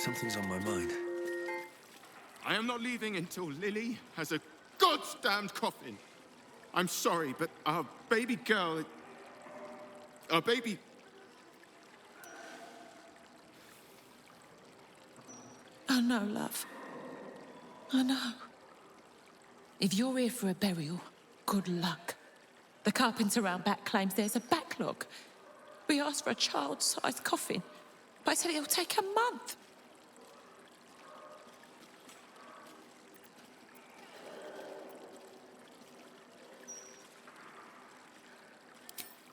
Something's on my mind. I am not leaving until Lily has a goddamned coffin. I'm sorry, but our baby girl... Our baby... I know, love. I know. If you're here for a burial, good luck. The carpenter round back claims there's a backlog. We asked for a child-sized coffin, but I said it'll take a month.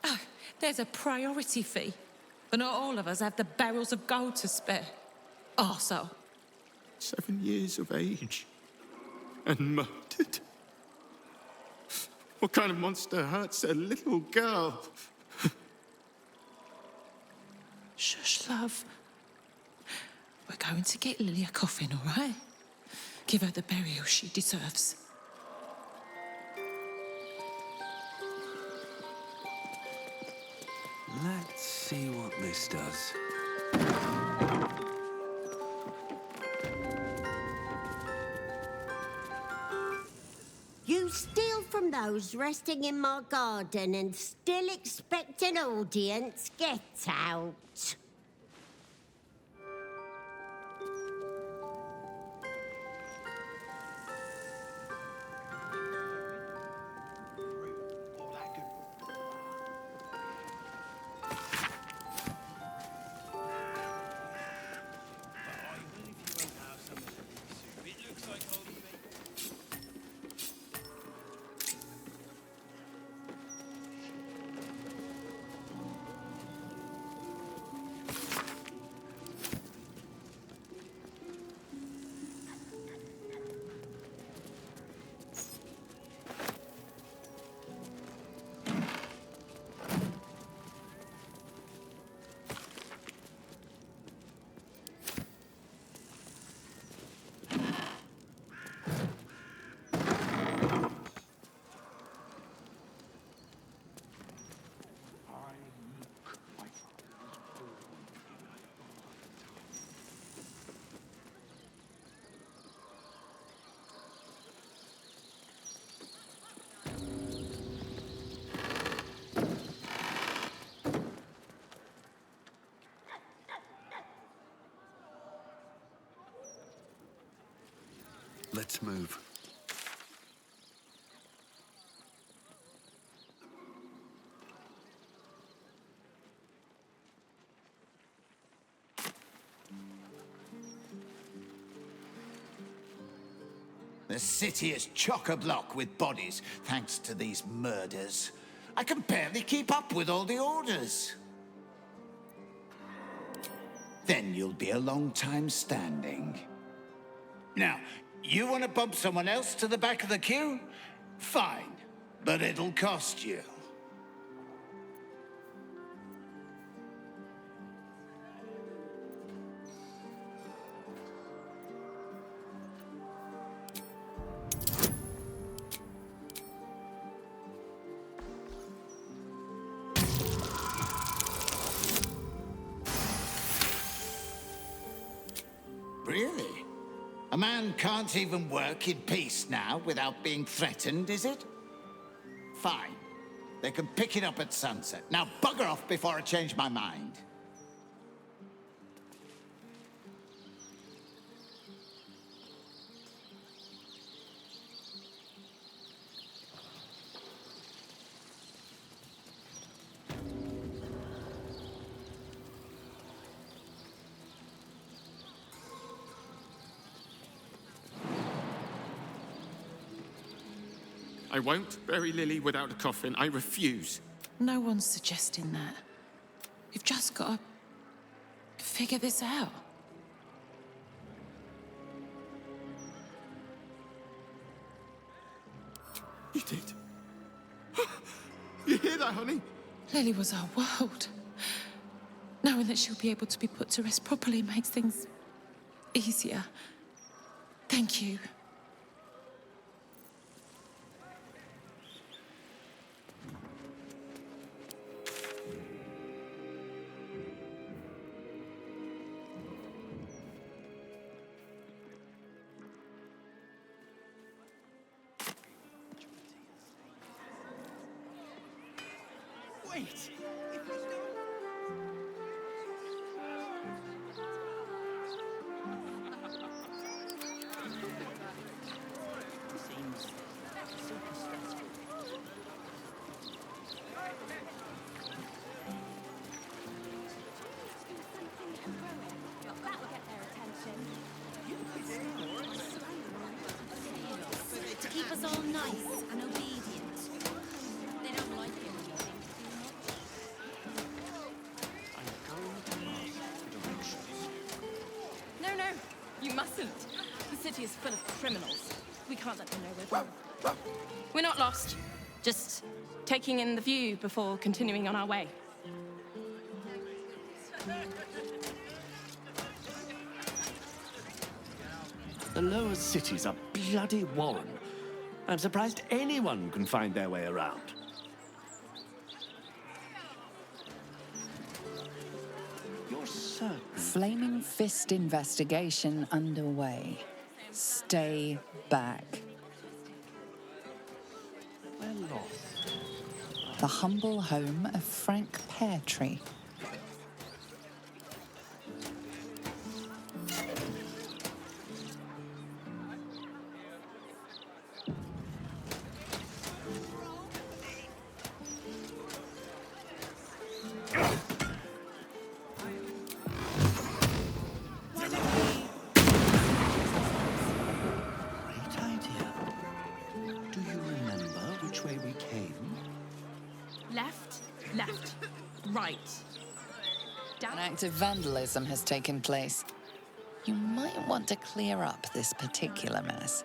Oh, there's a priority fee. But not all of us have the barrels of gold to spare. Arsehole. 7 years of age. And murdered. What kind of monster hurts a little girl? Shush, love. We're going to get Lily a coffin, all right? Give her the burial she deserves. Let's see what this does. You steal from those resting in my garden and still expect an audience? Get out. Let's move. The city is chock-a-block with bodies, thanks to these murders. I can barely keep up with all the orders. Then you'll be a long time standing. Now, you want to bump someone else to the back of the queue? Fine, but it'll cost you. Really? A man can't even work in peace now without being threatened, is it? Fine. They can pick it up at sunset. Now bugger off before I change my mind. I won't bury Lily without a coffin. I refuse. No one's suggesting that. We've just got to figure this out. You did? You hear that, honey? Lily was our world. Knowing that she'll be able to be put to rest properly makes things easier. Thank you. Wait! To keep us all nice and obedient. They don't like it when you think too much. No, no, you mustn't. The city is full of criminals. We can't let them know we're wrong. We're not lost. Just taking in the view before continuing on our way. The lower cities are bloody warren. I'm surprised anyone can find their way around. You're certain. Flaming Fist investigation underway. Stay back. We're lost. The humble home of Frank Peartree. Great idea. Do you remember which way we came? Left, left, right. An Down. act of vandalism has taken place. You might want to clear up this particular mess.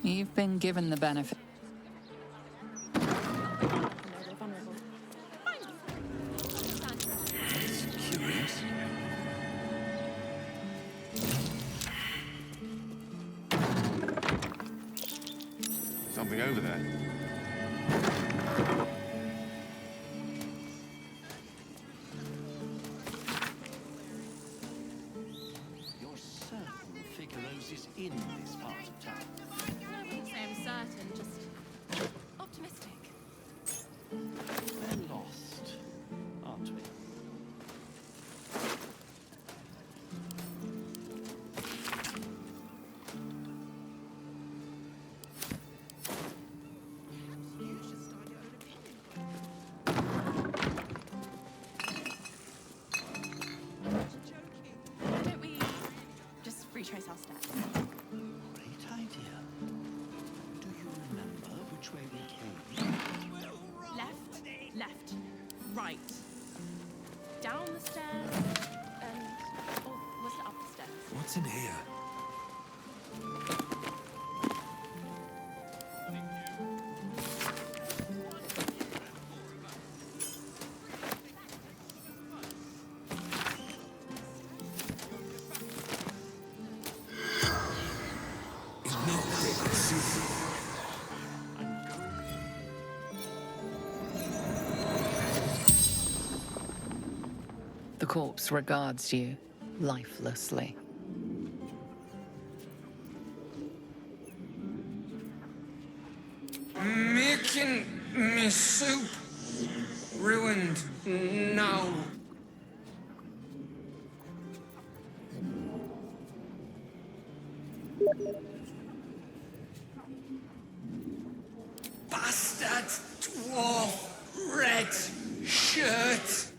You've been given the benefit. They're vulnerable. Curious. Something over there. You're certain Figaro's is in this part of town. No, I wouldn't say I'm certain, just optimistic. We're lost, aren't we? Why don't we just retrace our steps? Great idea. Do you remember which way we came? Left, left, right. Down the stairs, and... or was it up the stairs? What's in here? The corpse regards you lifelessly. Making me soup ruined now. Bastard dwarf red shirt.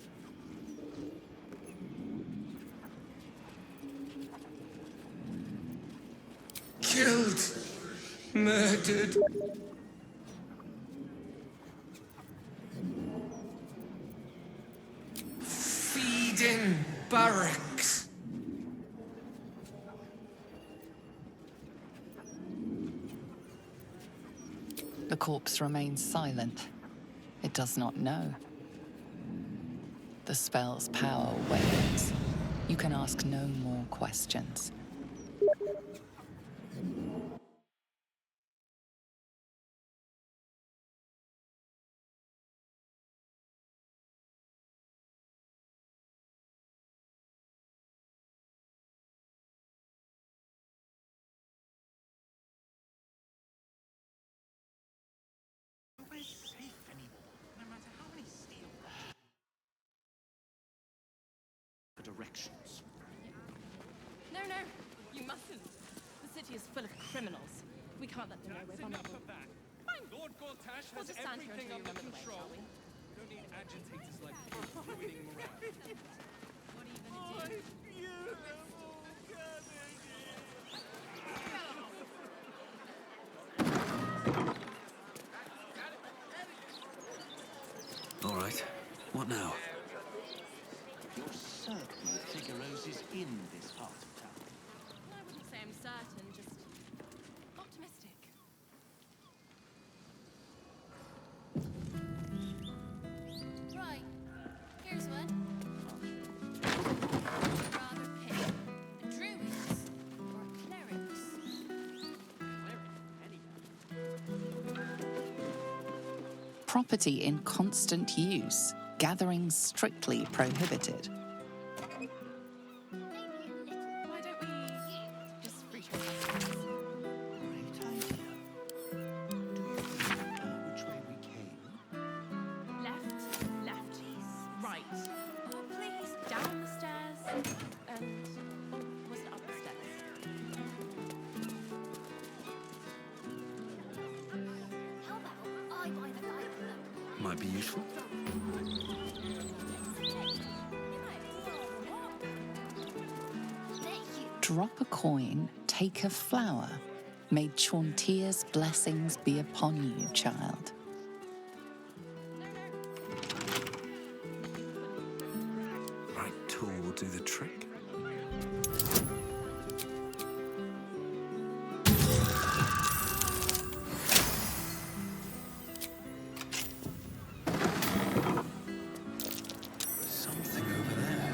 Killed, murdered. Feeding barracks. The corpse remains silent. It does not know. The spell's power wanes. You can ask no more questions. actions. No, no, you mustn't. The city is full of criminals. We can't let them know we're vulnerable. Fine. Lord Gortash We'll has just stand here everything until you under remember the way, control. shall we? We don't need agitators like you ruining morale. What are you gonna do? All right. What now? You're certain that Figueroa's is in this part of town? I wouldn't say I'm certain, just optimistic. Right. Here's one. Rather pick. A druids or a clerics? Property in constant use, gatherings strictly prohibited. Why don't we just retreat ourselves? Great idea. Do you remember which way we came? Left, right. Oh, please. Down the stairs and... Or was it up the stairs? How about I buy the light? Might be useful. Drop a coin, take a flower. May Chaunteer's blessings be upon you, child. Right tool will do the trick. Something over there.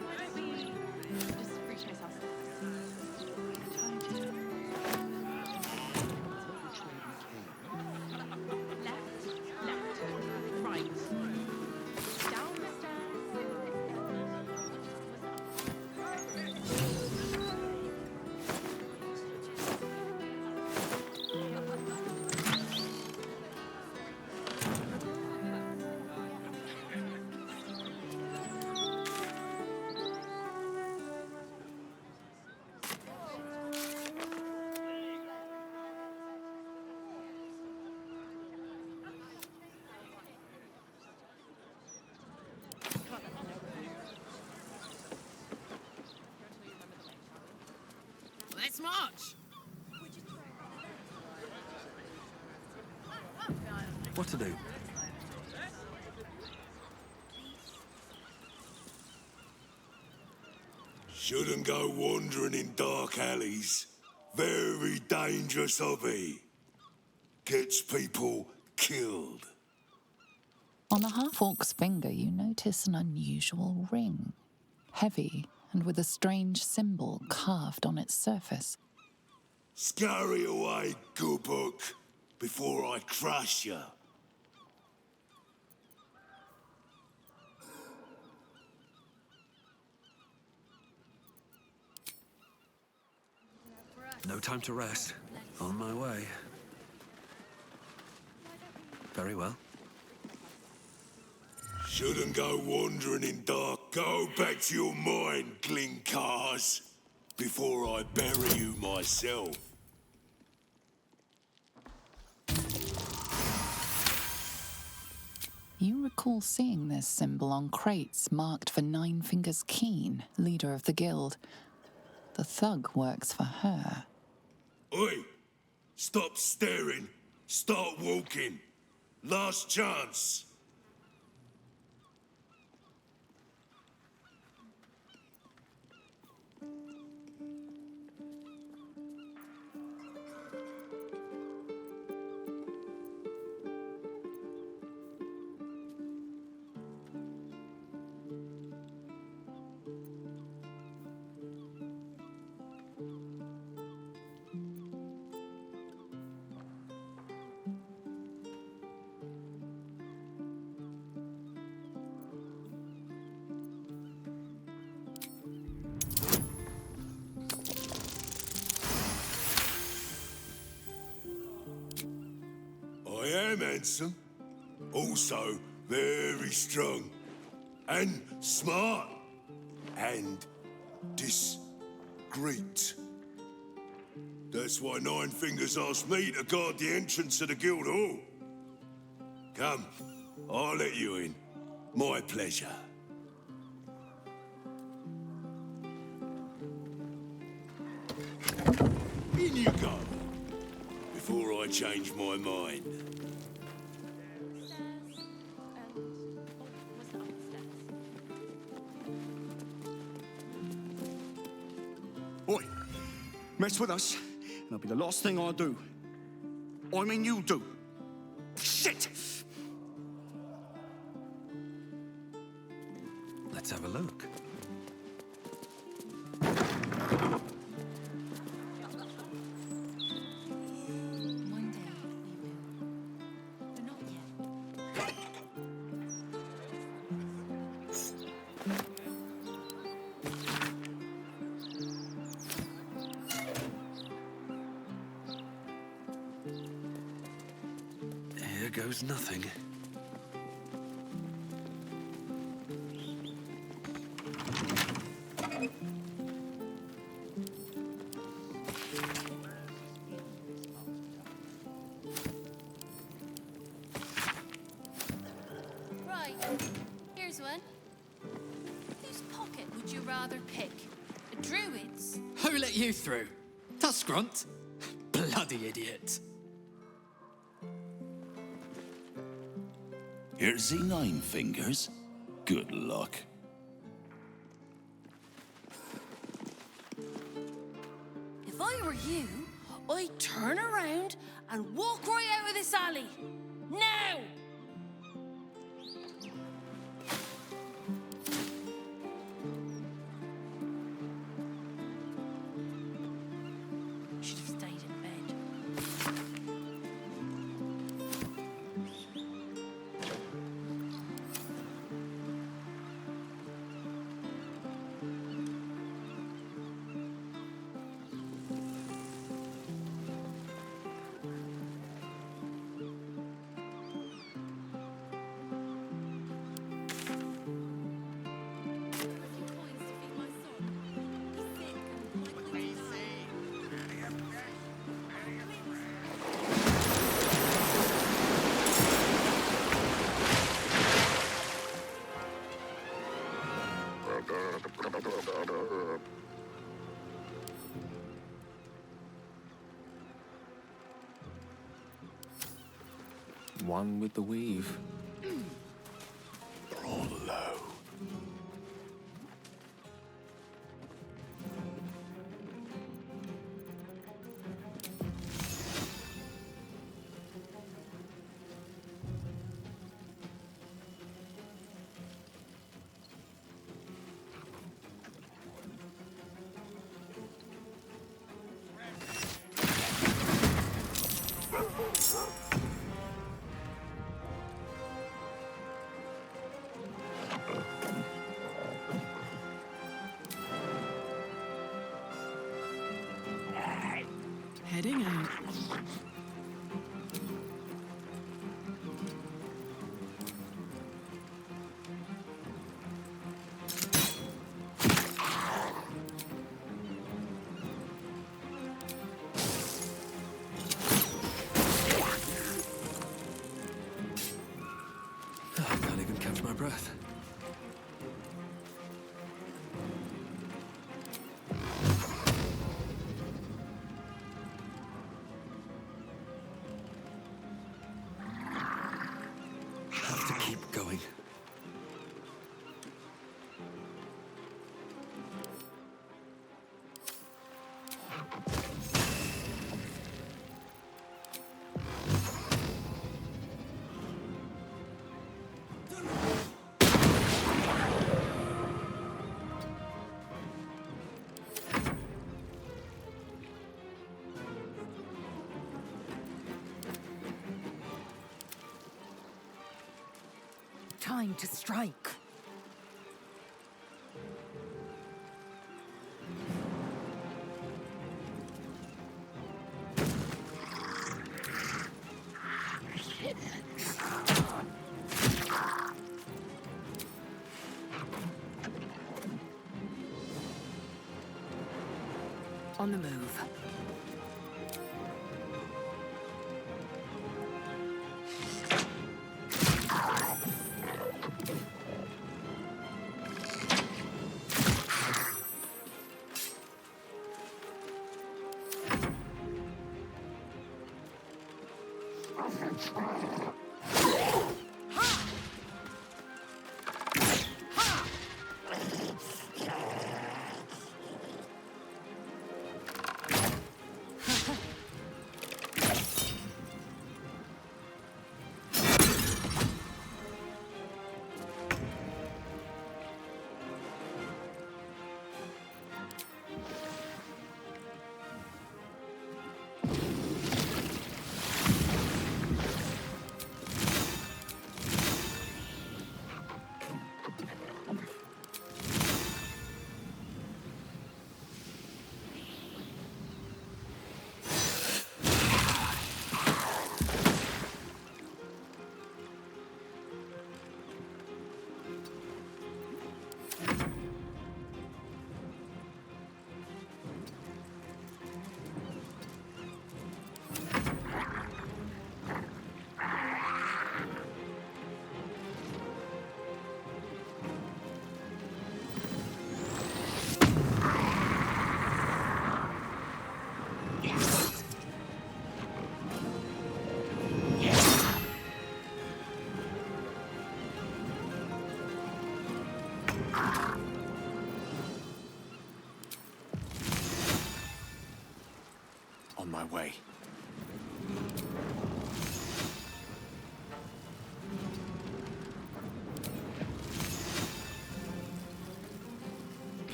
Why don't we just retreat ourselves? Left, right. Down the stairs. Let's march! What to do? Shouldn't go wandering in dark alleys. Very dangerous hobby. Gets people killed. On the half-orc's finger, you notice an unusual ring. Heavy and with a strange symbol carved on its surface. Scurry away, good book, before I crush you. No time to rest. On my way. Very well. Shouldn't go wandering in dark. Go back to your mind, Glinkars, before I bury you myself. You recall seeing this symbol on crates marked for Nine Fingers Keen, leader of the guild. The thug works for her. Oi! Stop staring. Start walking. Last chance. am handsome. Also very strong. And smart. And discreet. That's why Nine Fingers asked me to guard the entrance to the guild hall. Come, I'll let you in. My pleasure. In you go, before I change my mind. Oi, mess with us, and it'll be the last thing I do. I mean you do. Shit! Let's have a look. One day we will. But not yet. Here goes nothing. Right, here's one. Whose pocket would you rather pick? A druid's? Who let you through? That's Grunt. Bloody idiot. Here's the Nine Fingers. Good luck. If I were you, I'd turn around and walk right out of this alley. Now! Should have stayed in bed. One with the weave. They're all low. Heading out. I can't even catch my breath. Have to keep going. Time to strike. On the move. On my way.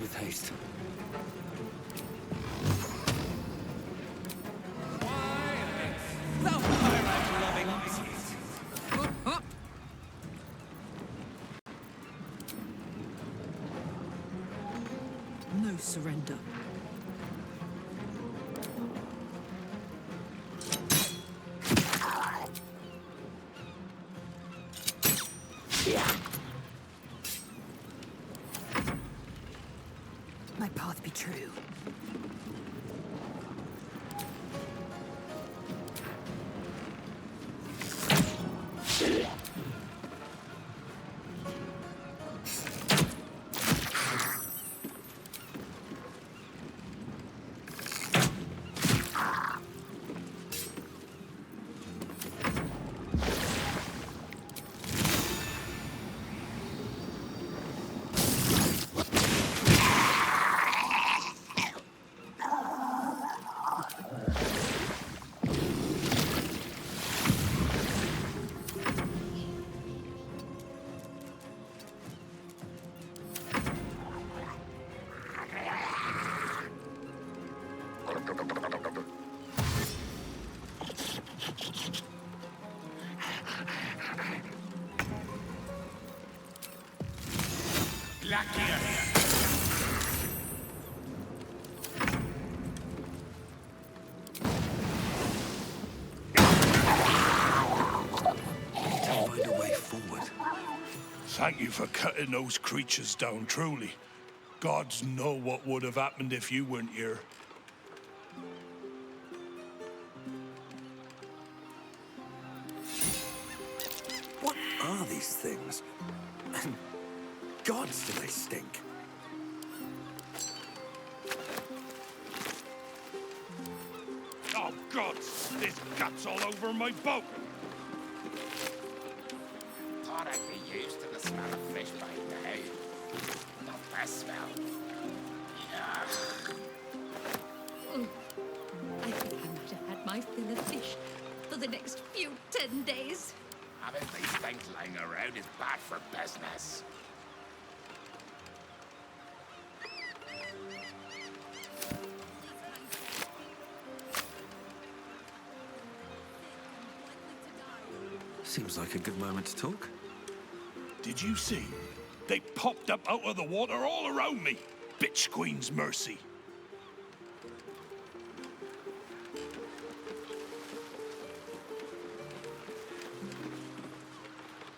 With haste. No surrender. My path be true. Find a way forward. Thank you for cutting those creatures down, truly. Gods know what would have happened if you weren't here. What are these things? And gods, do they stink? Oh, gods! There's guts all over my boat! Thought I'd be used to the smell of fish by now. Not that smell. Yuck. I think I might have had my fill of fish for the next few 10 days. Having these things lying around is bad for business. Seems like a good moment to talk. Did you see? They popped up out of the water all around me. Bitch Queen's mercy.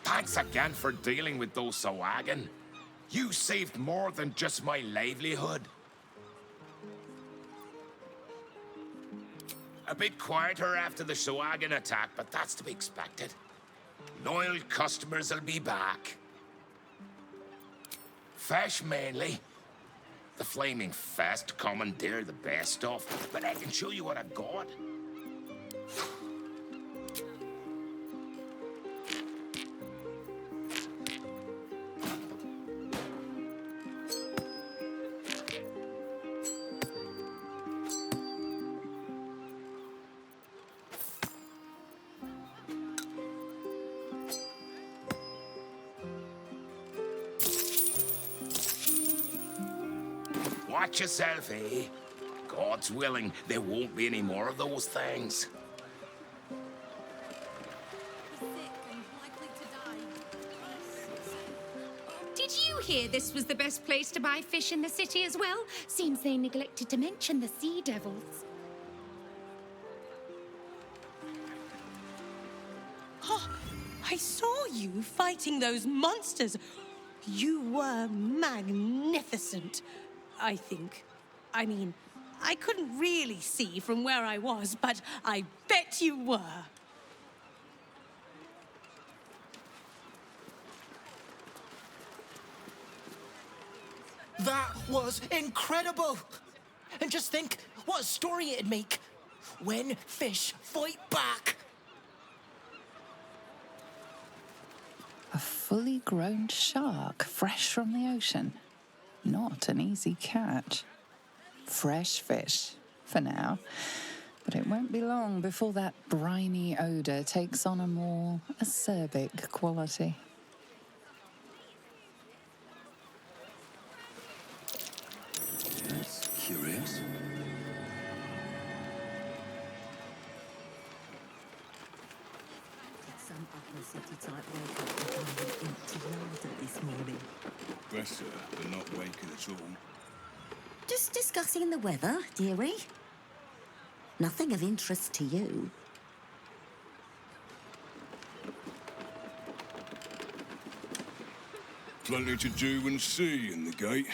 Thanks again for dealing with those Sawagan. You saved more than just my livelihood. A bit quieter after the Sawagan attack, but that's to be expected. Loyal customers will be back. Fish mainly. The Flaming Fest commandeer the best stuff, but I can show you what I've got. Watch yourself, eh? God's willing, there won't be any more of those things. Did you hear this was the best place to buy fish in the city as well? Seems they neglected to mention the sea devils. Oh, I saw you fighting those monsters. You were magnificent, I think. I mean, I couldn't really see from where I was, but I bet you were. That was incredible! And just think what a story it'd make when fish fight back. A fully grown shark, fresh from the ocean. Not an easy catch. Fresh fish, for now. But it won't be long before that briny odour takes on a more acerbic quality. That's curious. Some upper city type wake up and find an empty larder this morning. Bless her, but not waking at all. Just discussing the weather, dearie. Nothing of interest to you. Plenty to do and see in the gate.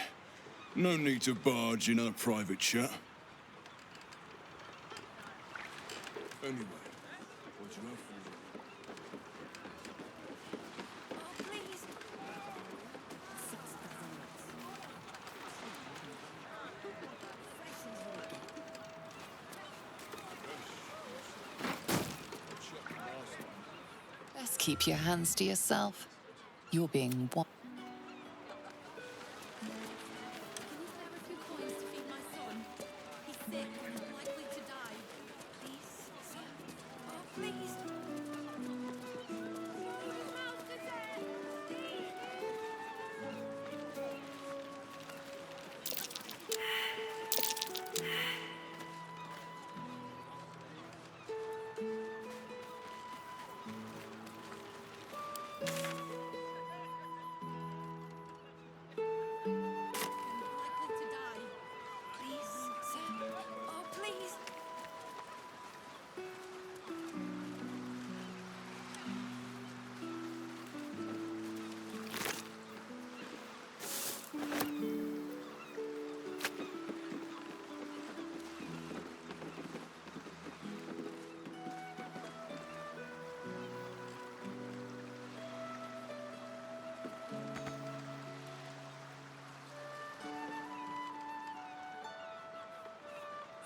No need to barge in our private chat. Anyway, what do you have for Best keep your hands to yourself. You're being watched.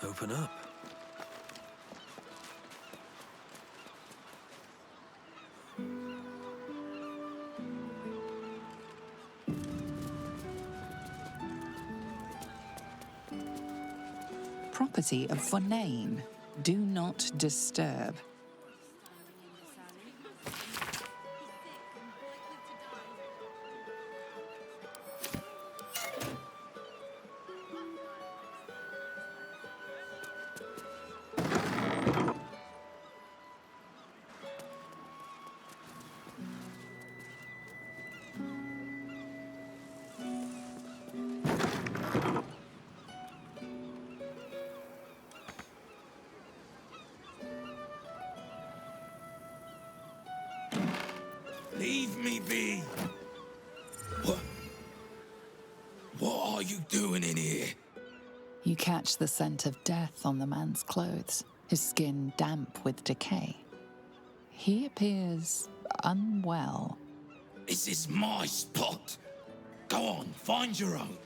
Open up. Property of Vonane. Do not disturb. Leave me be. What are you doing in here? You catch the scent of death on the man's clothes, his skin damp with decay. He appears unwell. This is my spot. Go on, find your own.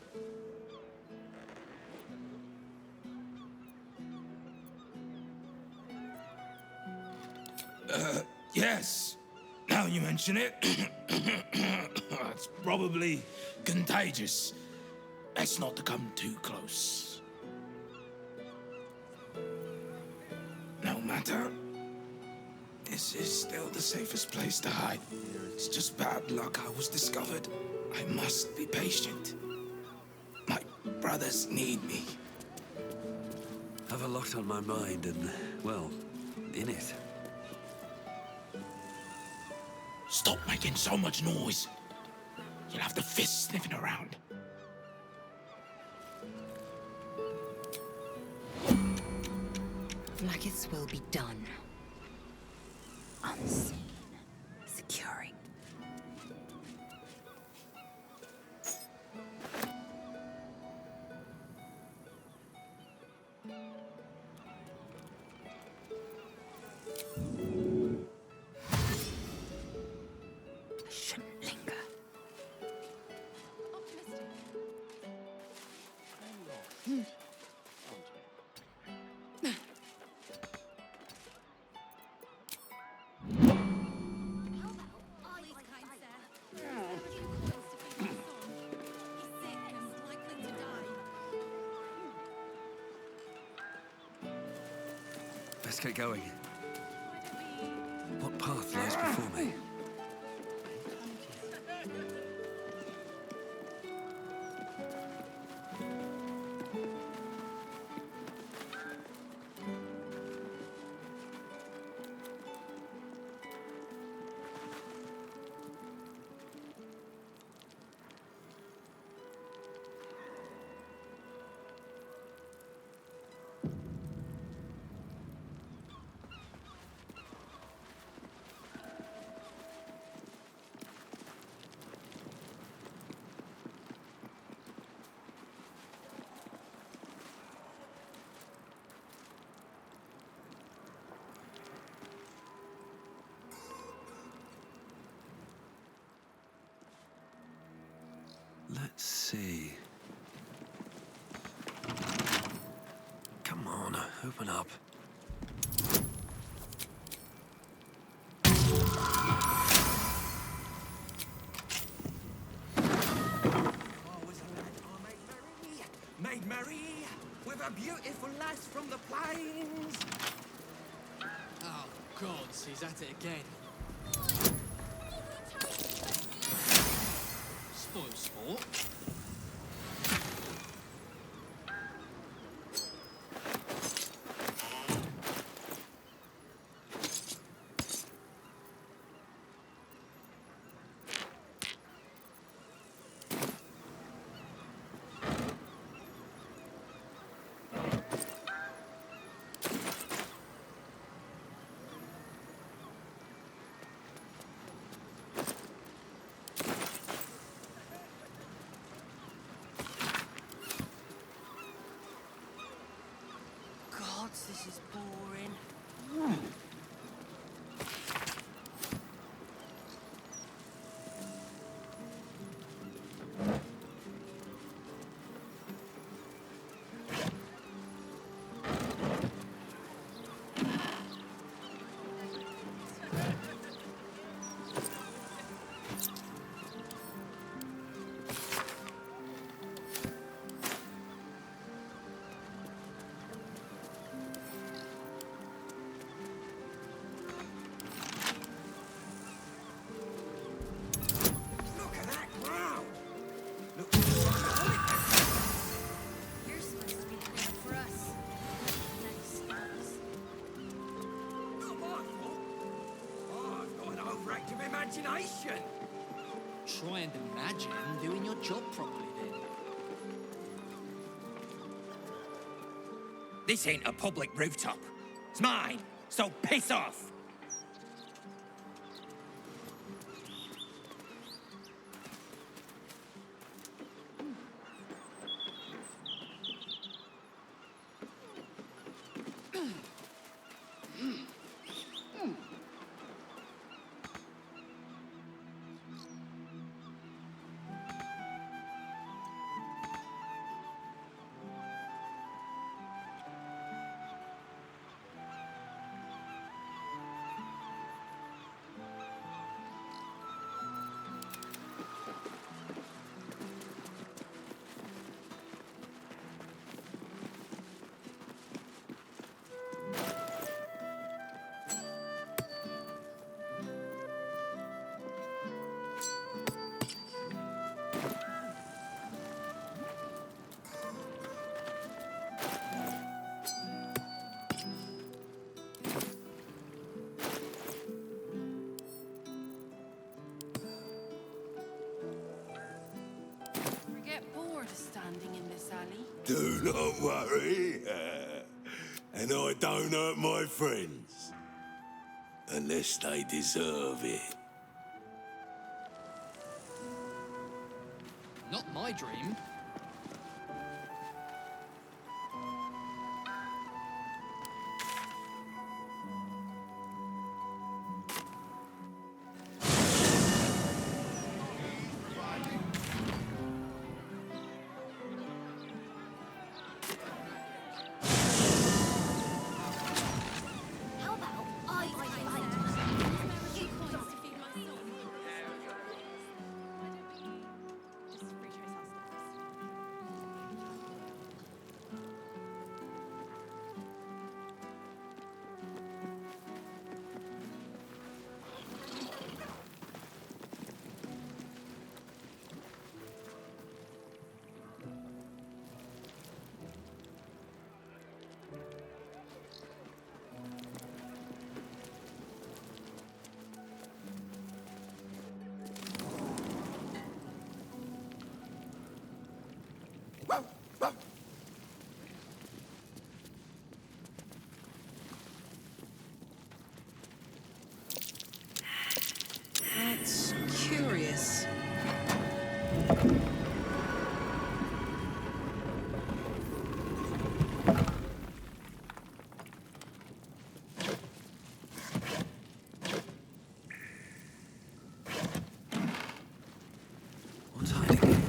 Yes. Now you mention it. It's probably contagious. Best not to come too close. No matter. This is still the safest place to hide. It's just bad luck I was discovered. I must be patient. My brothers need me. Have a lot on my mind and, well, in it. Stop making so much noise. You'll have the fists sniffing around. Blackest will be done. Unseen. Securing. Shouldn't linger. Let's get going. What path lies before me? Let's see. Come on, open up. Made merry with a beautiful lass from the plains. Oh, gods, he's at it again. Spoil sport. Gods, this is boring. Look at that crowd. Look. You're supposed to be there for us. Nice stars. Not my fault. Oh, I've got an overactive imagination. Try and imagine doing your job properly then. This ain't a public rooftop. It's mine, so piss off. Do not worry. And I don't hurt my friends. Unless they deserve it. Not my dream. How about I That's curious. What's hiding here?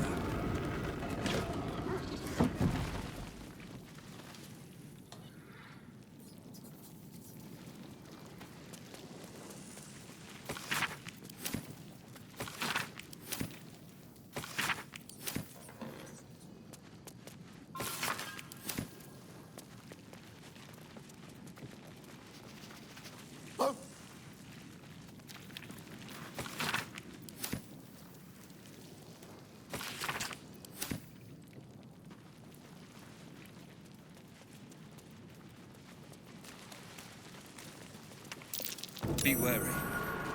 Be wary.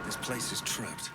This place is trapped.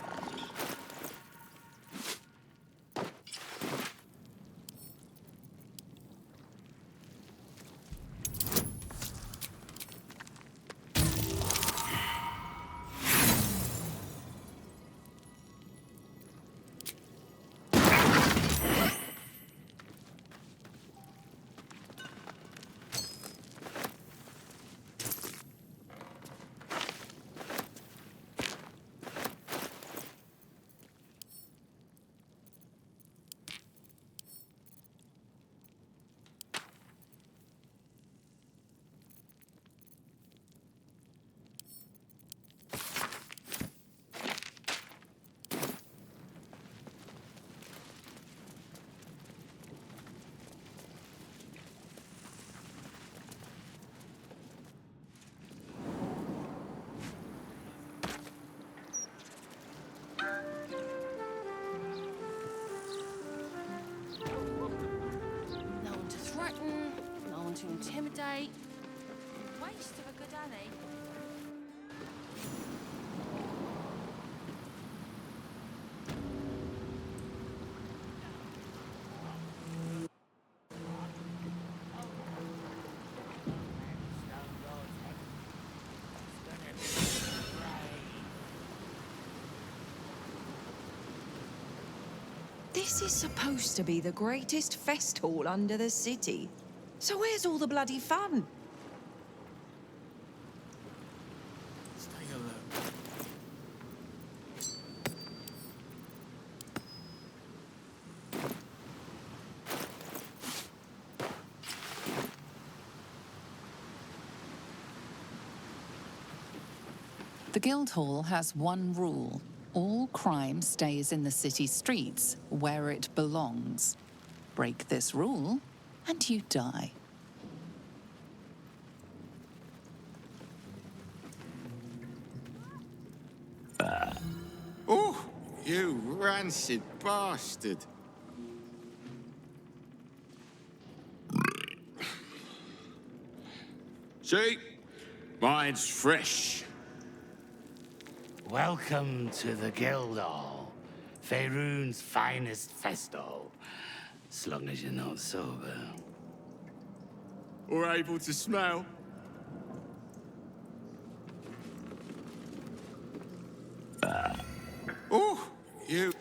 No one to threaten, no one to intimidate. Waste of a good alley. This is supposed to be the greatest fest hall under the city. So where's all the bloody fun? Let's take a look. The Guildhall has one rule. All crime stays in the city streets, where it belongs. Break this rule, and you die. Oh, you rancid bastard. See? Mine's fresh. Welcome to the Guildhall, Faerun's finest festo, as long as you're not sober. or able to smell. Oh, you.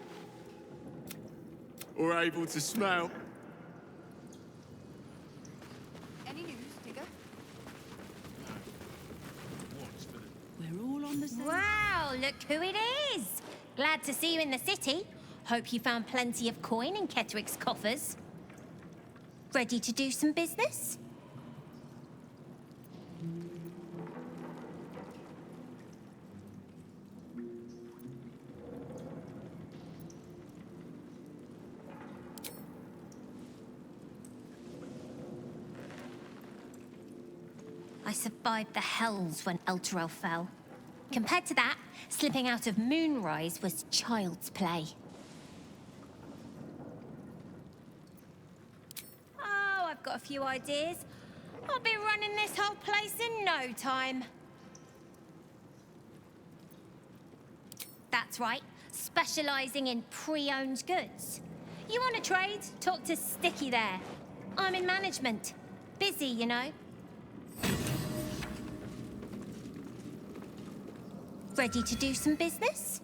Or able to smell. Any news, Digger? We're all on the same. Wow, look who it is! Glad to see you in the city. Hope you found plenty of coin in Ketheric's coffers. Ready to do some business? I survived the hells when Elturel fell. Compared to that, slipping out of Moonrise was child's play. Oh, I've got a few ideas. I'll be running this whole place in no time. That's right, specialising in pre-owned goods. You want to trade? Talk to Sticky there. I'm in management. Busy, you know. Ready to do some business?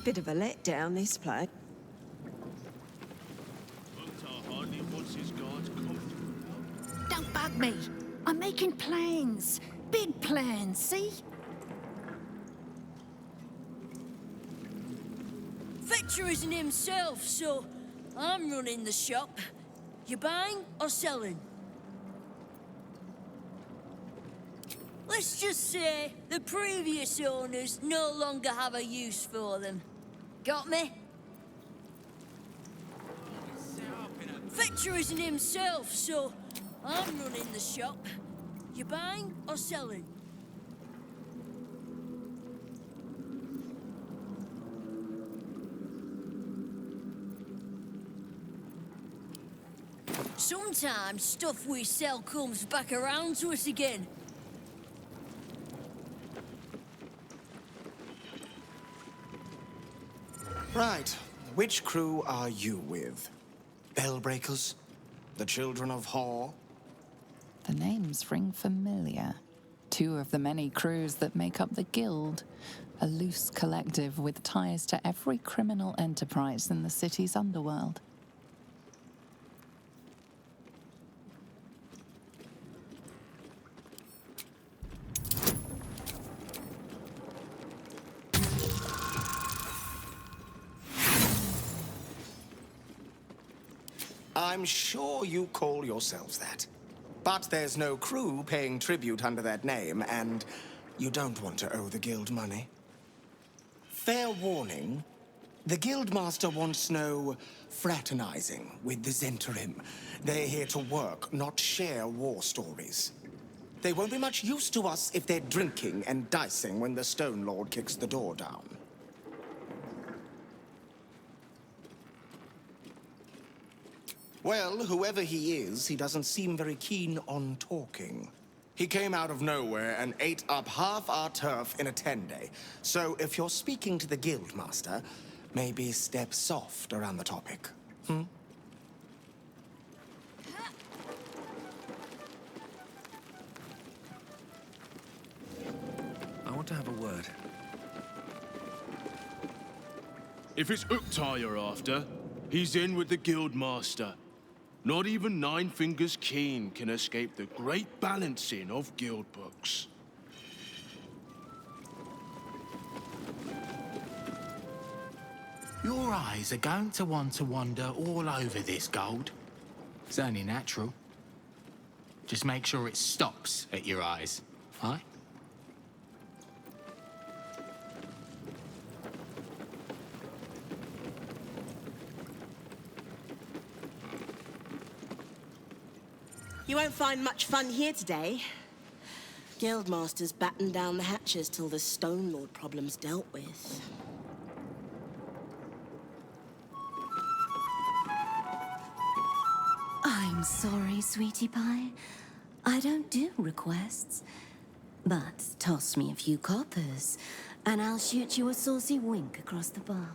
Bit of a letdown, this place. Don't bug me. I'm making plans. Big plans, see? Fetcher isn't himself, so I'm running the shop. You buying or selling? Let's just say the previous owners no longer have a use for them. Got me? Fetcher isn't himself, so I'm running the shop. You buying or selling? Sometimes stuff we sell comes back around to us again. Right. Which crew are you with? Bellbreakers? The Children of Hor? The names ring familiar. Two of the many crews that make up the Guild, a loose collective with ties to every criminal enterprise in the city's underworld. I'm sure you call yourselves that. But there's no crew paying tribute under that name, and you don't want to owe the Guild money. Fair warning, the Guildmaster wants no fraternizing with the Zentarim. They're here to work, not share war stories. They won't be much use to us if they're drinking and dicing when the Stone Lord kicks the door down. Well, whoever he is, he doesn't seem very keen on talking. He came out of nowhere and ate up half our turf in a 10-day. So if you're speaking to the Guildmaster, maybe step soft around the topic. Hmm? I want to have a word. If it's Uktar you're after, he's in with the Guildmaster. Not even Nine Fingers Keen can escape the great balancing of guild books. Your eyes are going to want to wander all over this gold. It's only natural. Just make sure it stops at your eyes, right? You won't find much fun here today. Guildmasters batten down the hatches till the Stone Lord problem's dealt with. I'm sorry, sweetie pie. I don't do requests. But toss me a few coppers, and I'll shoot you a saucy wink across the bar.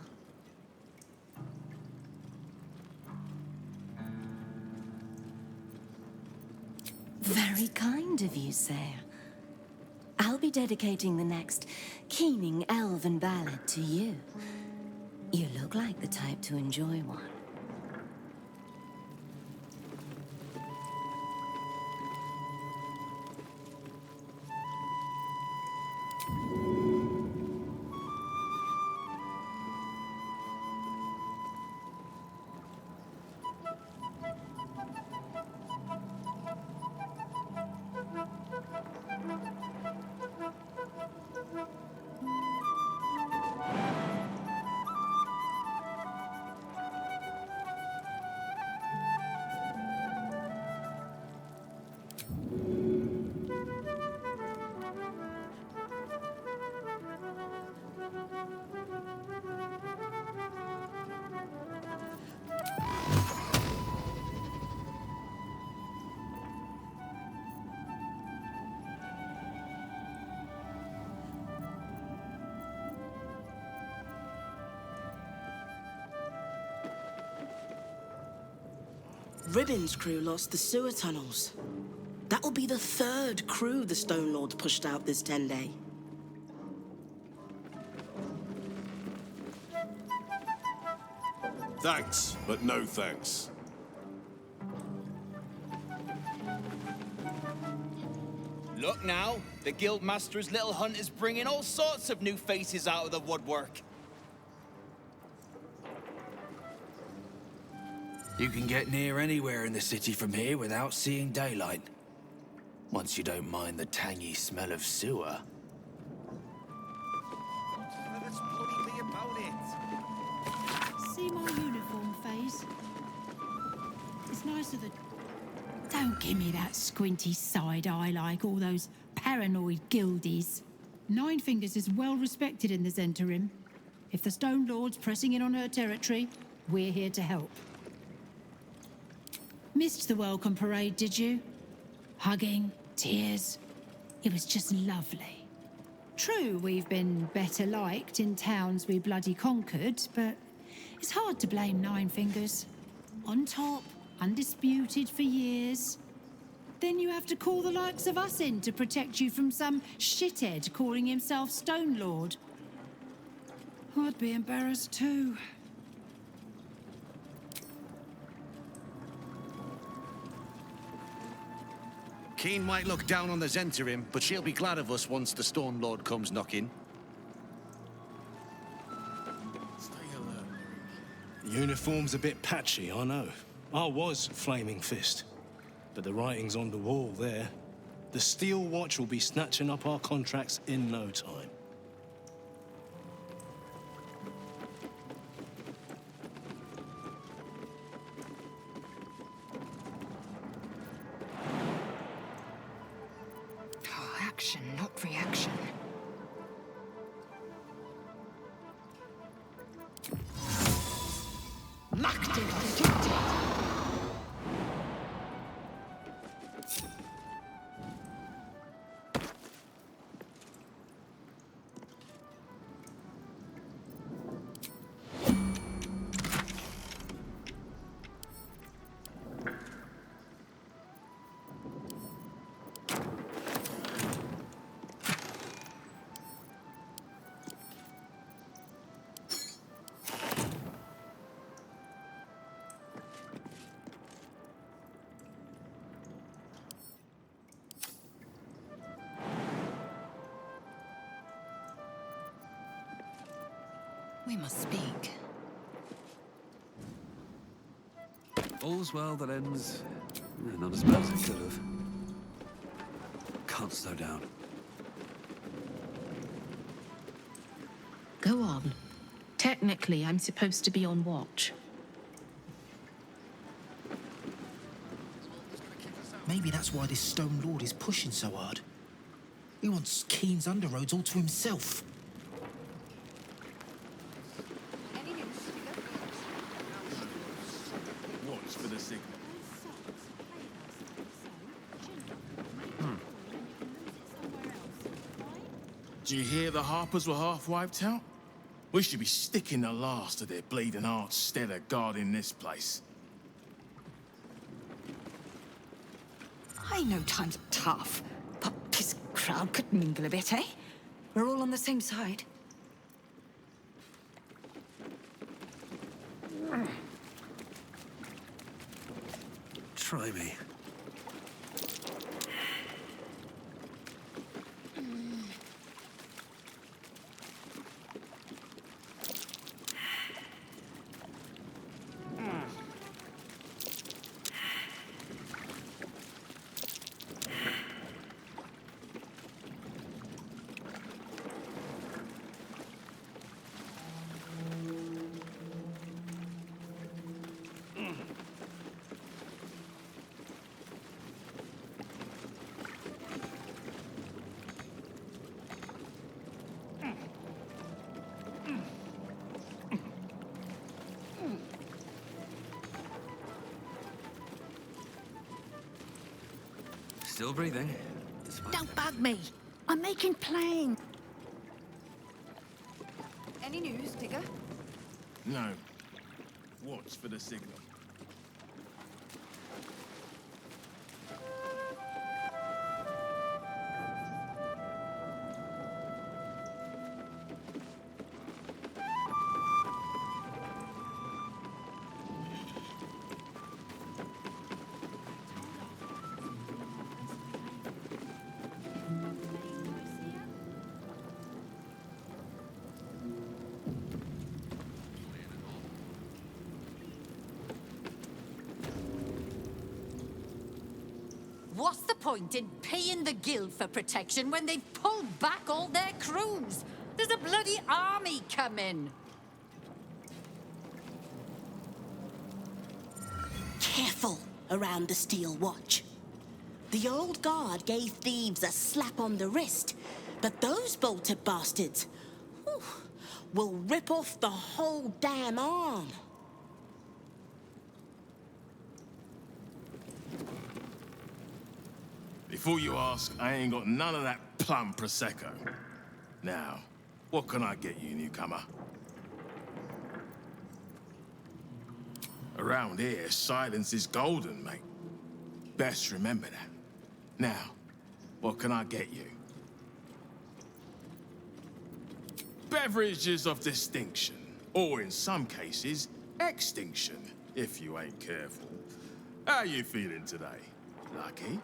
Very kind of you, sir. I'll be dedicating the next keening elven ballad to you. You look like the type to enjoy one. Ribbon's crew lost the sewer tunnels. That'll be the third crew the Stone Lord's pushed out this 10-day. Thanks, but no thanks. Look now, the Guildmaster's little hunt is bringing all sorts of new faces out of the woodwork. You can get near anywhere in the city from here without seeing daylight. Once you don't mind the tangy smell of sewer. Let's bloody be about it. See my uniform phase? It's nicer than... Don't give me that squinty side eye like all those paranoid guildies. Nine Fingers is well respected in the Zentarim. If the Stone Lord's pressing in on her territory, we're here to help. Missed the welcome parade, did you? Hugging, tears. It was just lovely. True, we've been better liked in towns we bloody conquered, but it's hard to blame Nine Fingers. On top, undisputed for years. Then you have to call the likes of us in to protect you from some shithead calling himself Stone Lord. I'd be embarrassed too. Keen might look down on the Zentarim, but she'll be glad of us once the Stone Lord comes knocking. The uniform's a bit patchy, I know. I was Flaming Fist, but the writing's on the wall there. The Steel Watch will be snatching up our contracts in no time. Action, not reaction. Machdil detected. We must speak. All's well that ends... not as bad as it could have. Can't slow down. Go on. Technically, I'm supposed to be on watch. Maybe that's why this Stone Lord is pushing so hard. He wants Keen's underroads all to himself. Watch for the signal. Do you hear the Harpers were half wiped out? We should be sticking the last of their bleeding hearts instead of guarding this place. I know times are tough, but this crowd could mingle a bit, eh? We're all on the same side. Try me. Still breathing. Don't bug me. I'm making plain. Any news, Digger? No. Watch for the signal. What's the point in paying the guild for protection when they've pulled back all their crews? There's a bloody army coming. Careful around the Steel Watch. The old guard gave thieves a slap on the wrist, but those bolted bastards will rip off the whole damn arm. Before you ask, I ain't got none of that plum Prosecco. Now, what can I get you, newcomer? Around here, silence is golden, mate. Best remember that. Now, what can I get you? Beverages of distinction, or in some cases, extinction, if you ain't careful. How you feeling today? Lucky?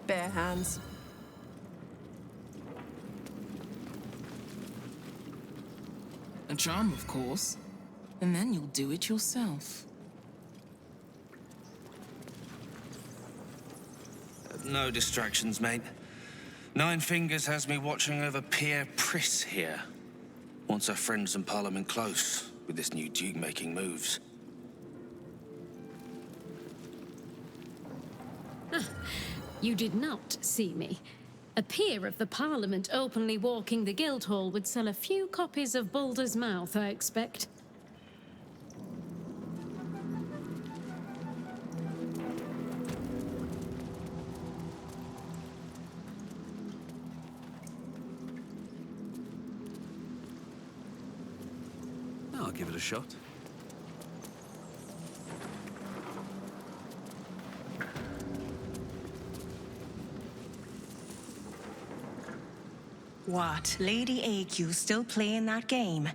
Bare hands. A charm, of course. And then you'll do it yourself. No distractions, mate. Nine Fingers has me watching over Pierre Priss here. Wants our friends in Parliament close with this new Duke making moves. You did not see me. A peer of the Parliament openly walking the Guildhall would sell a few copies of Baldur's Mouth, I expect. I'll give it a shot. What? Lady AQ still playing that game?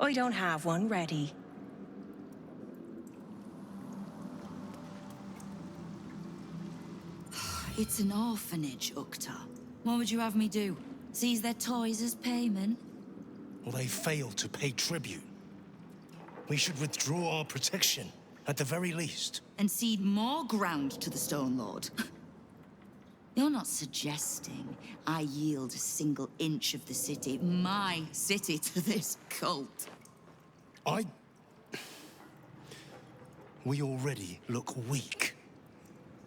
I don't have one ready. It's an orphanage, Ukta. What would you have me do? Seize their toys as payment? Well, they failed to pay tribute. We should withdraw our protection, at the very least. And cede more ground to the Stone Lord. You're not suggesting I yield a single inch of the city, my city, to this cult. We already look weak.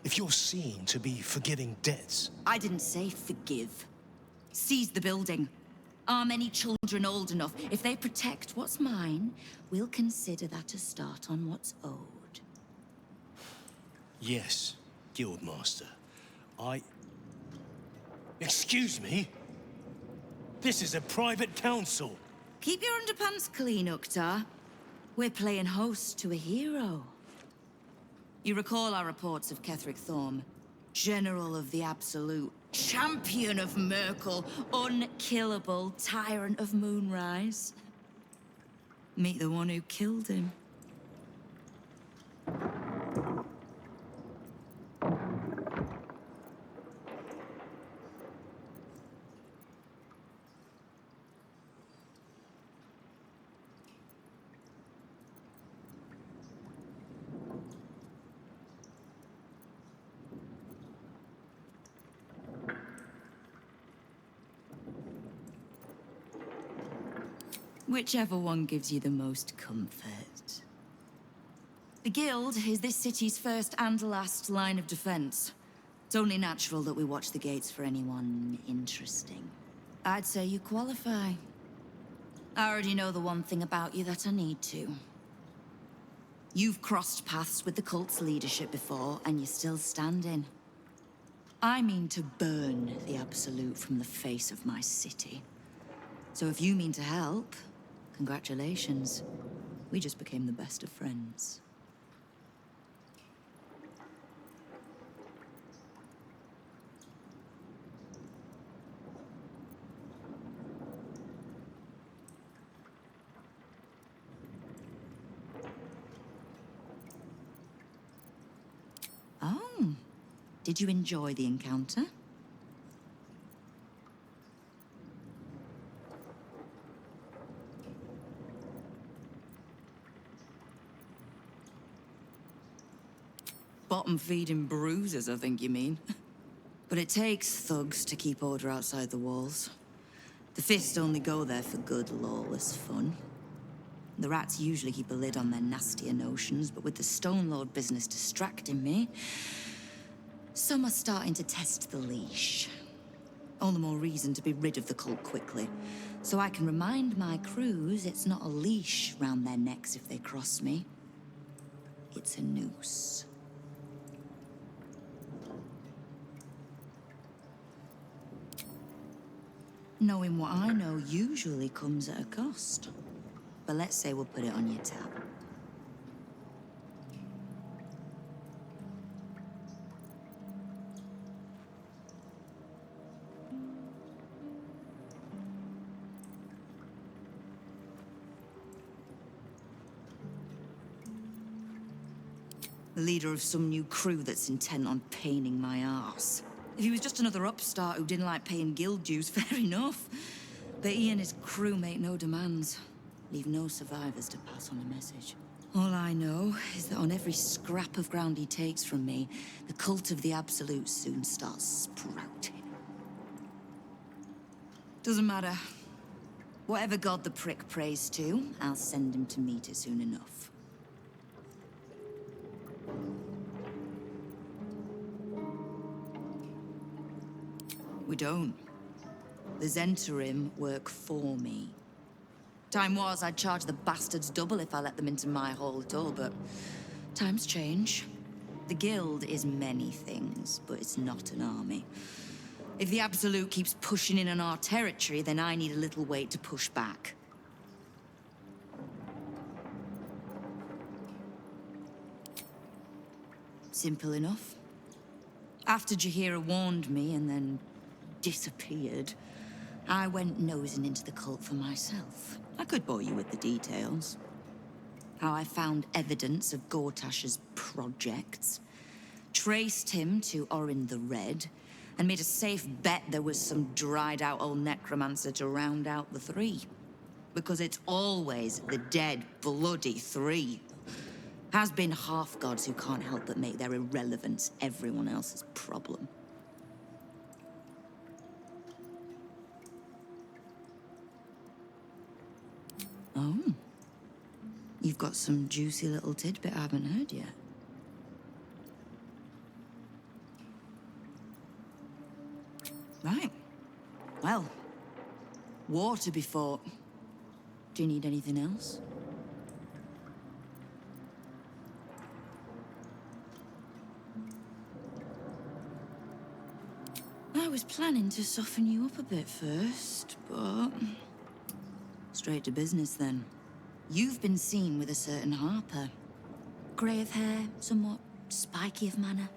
If you're seen to be forgiving debts... I didn't say forgive. Seize the building. Arm any children old enough. If they protect what's mine, we'll consider that a start on what's owed. Yes, Guildmaster. Excuse me? This is a private council. Keep your underpants clean, Uktar. We're playing host to a hero. You recall our reports of Ketheric Thorm, General of the Absolute, Champion of Merkel, unkillable Tyrant of Moonrise. Meet the one who killed him. Whichever one gives you the most comfort. The Guild is this city's first and last line of defense. It's only natural that we watch the gates for anyone interesting. I'd say you qualify. I already know the one thing about you that I need to. You've crossed paths with the cult's leadership before, and you're still standing. I mean to burn the Absolute from the face of my city. So if you mean to help, congratulations. We just became the best of friends. Oh, did you enjoy the encounter? Bottom-feeding bruises, I think you mean. But it takes thugs to keep order outside the walls. The Fist only go there for good, lawless fun. The rats usually keep a lid on their nastier notions, but with the Stone Lord business distracting me, some are starting to test the leash. All the more reason to be rid of the cult quickly, so I can remind my crews it's not a leash round their necks if they cross me. It's a noose. Knowing what I know usually comes at a cost. But let's say we'll put it on your tab. The leader of some new crew that's intent on paining my arse. If he was just another upstart who didn't like paying guild dues, fair enough. But he and his crew make no demands. Leave no survivors to pass on a message. All I know is that on every scrap of ground he takes from me, the cult of the Absolute soon starts sprouting. Doesn't matter. Whatever god the prick prays to, I'll send him to meet it soon enough. We don't. The Zentarim work for me. Time was, I'd charge the bastards double if I let them into my hall at all, but times change. The Guild is many things, but it's not an army. If the Absolute keeps pushing in on our territory, then I need a little weight to push back. Simple enough. After Jaheira warned me and then disappeared, I went nosing into the cult for myself. I could bore you with the details. How I found evidence of Gortash's projects, traced him to Orin the Red, and made a safe bet there was some dried-out old necromancer to round out the three. because it's always the dead, bloody three. Has been half-gods who can't help but make their irrelevance everyone else's problem. Oh. You've got some juicy little tidbit I haven't heard yet. Right. Well, war to be fought. Do you need anything else? I was planning to soften you up a bit first, but... straight to business then. You've been seen with a certain Harper. Grey of hair, somewhat spiky of manner.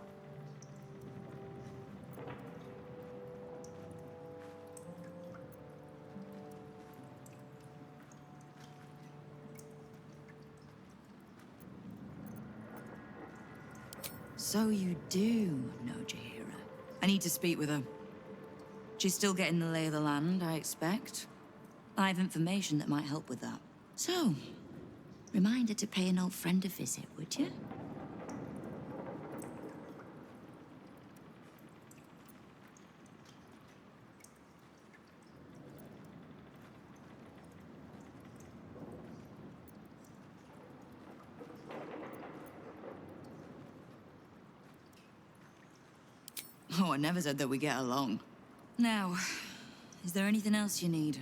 So you do know Jaheira. I need to speak with her. She's still getting the lay of the land, I expect. I have information that might help with that. So, reminder to pay an old friend a visit, would you? Oh, I never said that we get along. Now, is there anything else you need?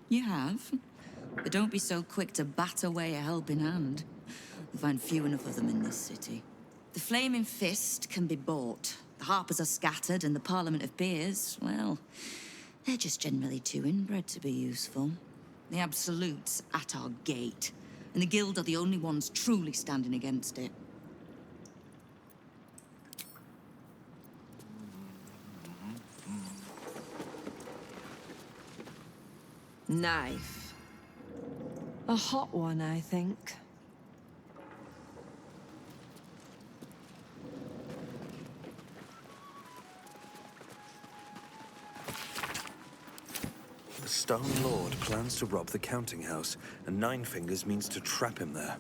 You have? But don't be so quick to bat away a helping hand. You'll find few enough of them in this city. The Flaming Fist can be bought. The Harpers are scattered, and the Parliament of Peers, well, they're just generally too inbred to be useful. The Absolute's at our gate, and the Guild are the only ones truly standing against it. Knife. A hot one, I think. The Stone Lord plans to rob the counting house, and Nine Fingers means to trap him there.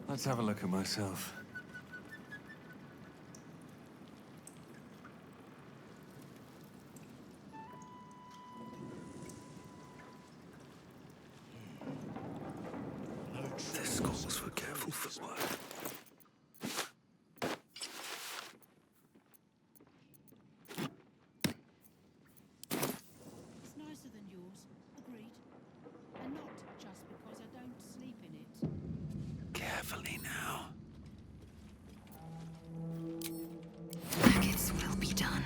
Let's have a look at myself. This calls for careful footwork. It's nicer than yours, agreed. And not just because I don't sleep in it. Carefully now. Maggots will be done.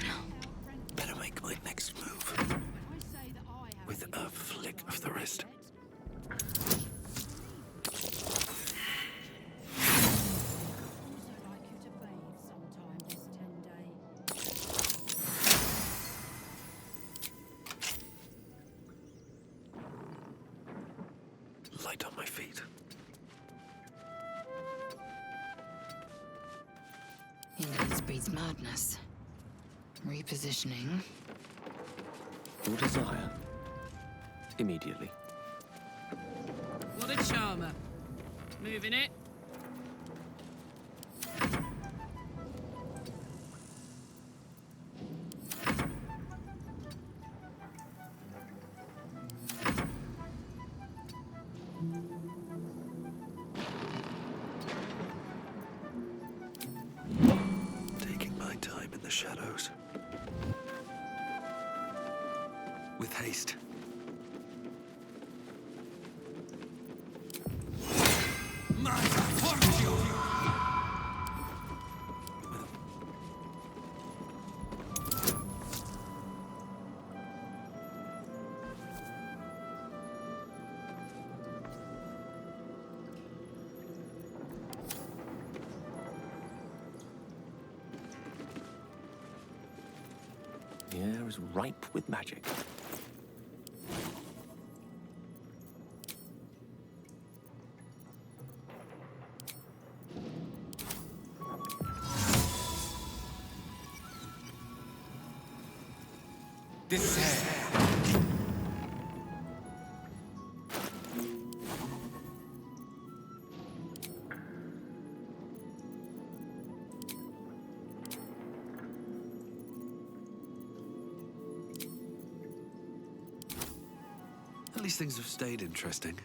Better make my next move. With a flick of the wrist. Light on my feet. Indolence breeds madness. Repositioning. Your desire. Immediately. What a charmer. Moving it. Taking my time in the shadows. With haste. is ripe with magic. This At least things have stayed interesting.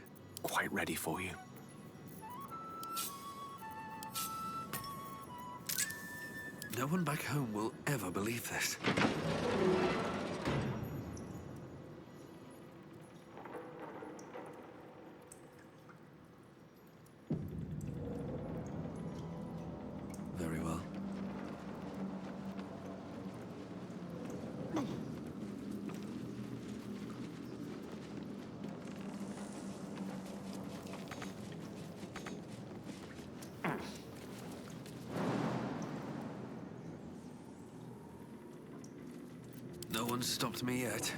Quite ready for you. No one back home will ever believe this. Very well. No one's stopped me yet.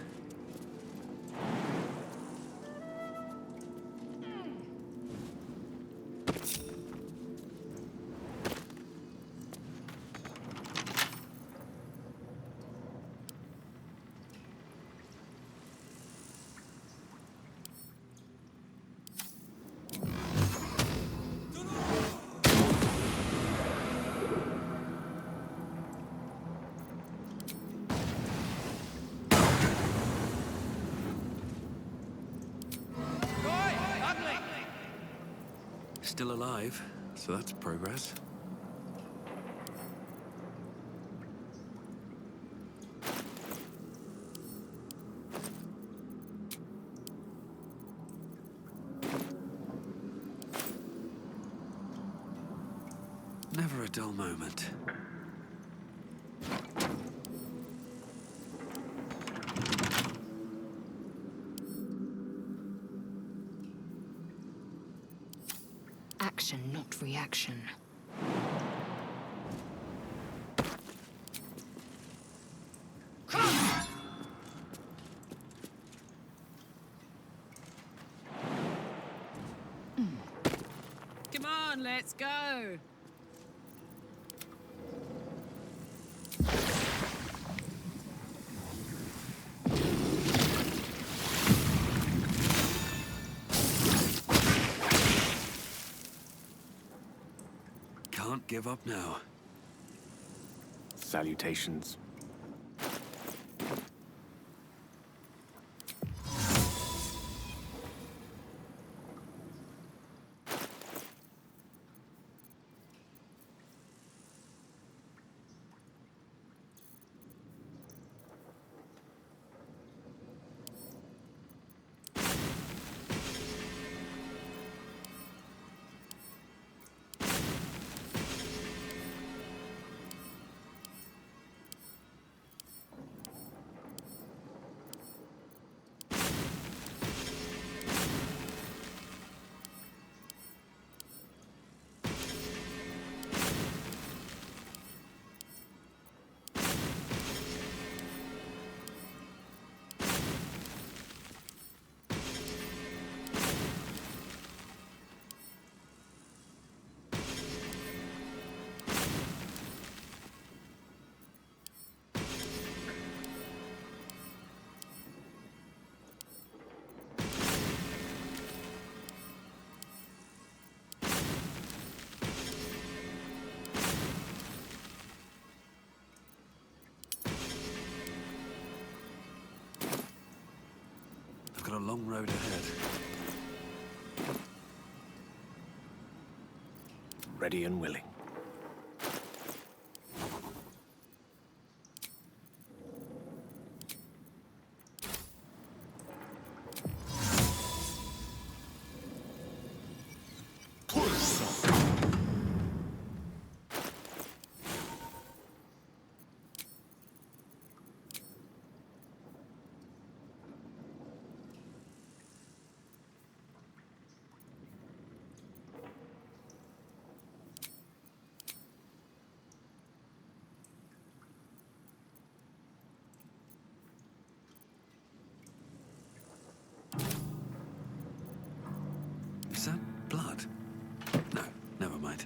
Still alive, so that's progress. Never a dull moment. Action, not reaction. Come on, let's go. Can't give up now. Salutations. Got a long road ahead. Ready and willing. Blood? No, never mind.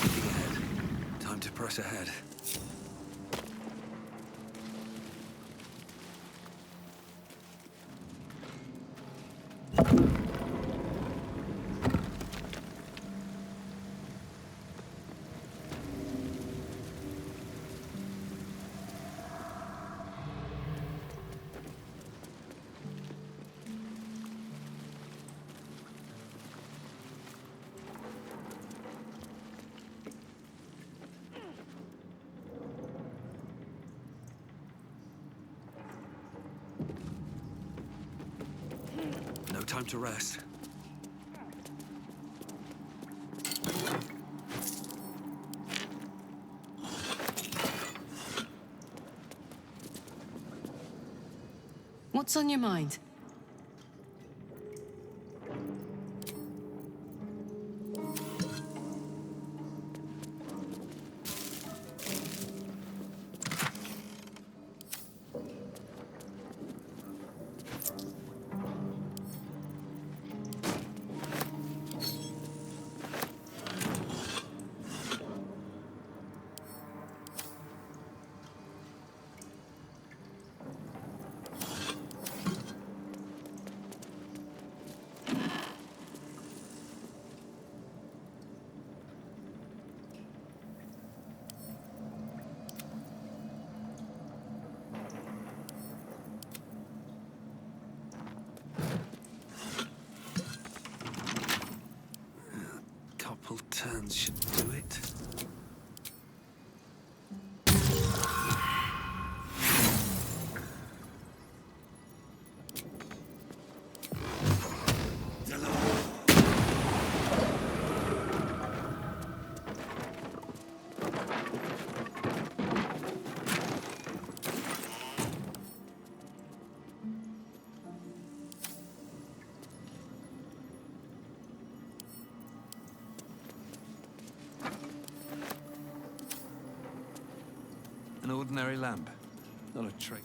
Looking ahead. Time to press ahead. No time to rest. What's on your mind? Couple turns should do it. An ordinary lamp, not a trick.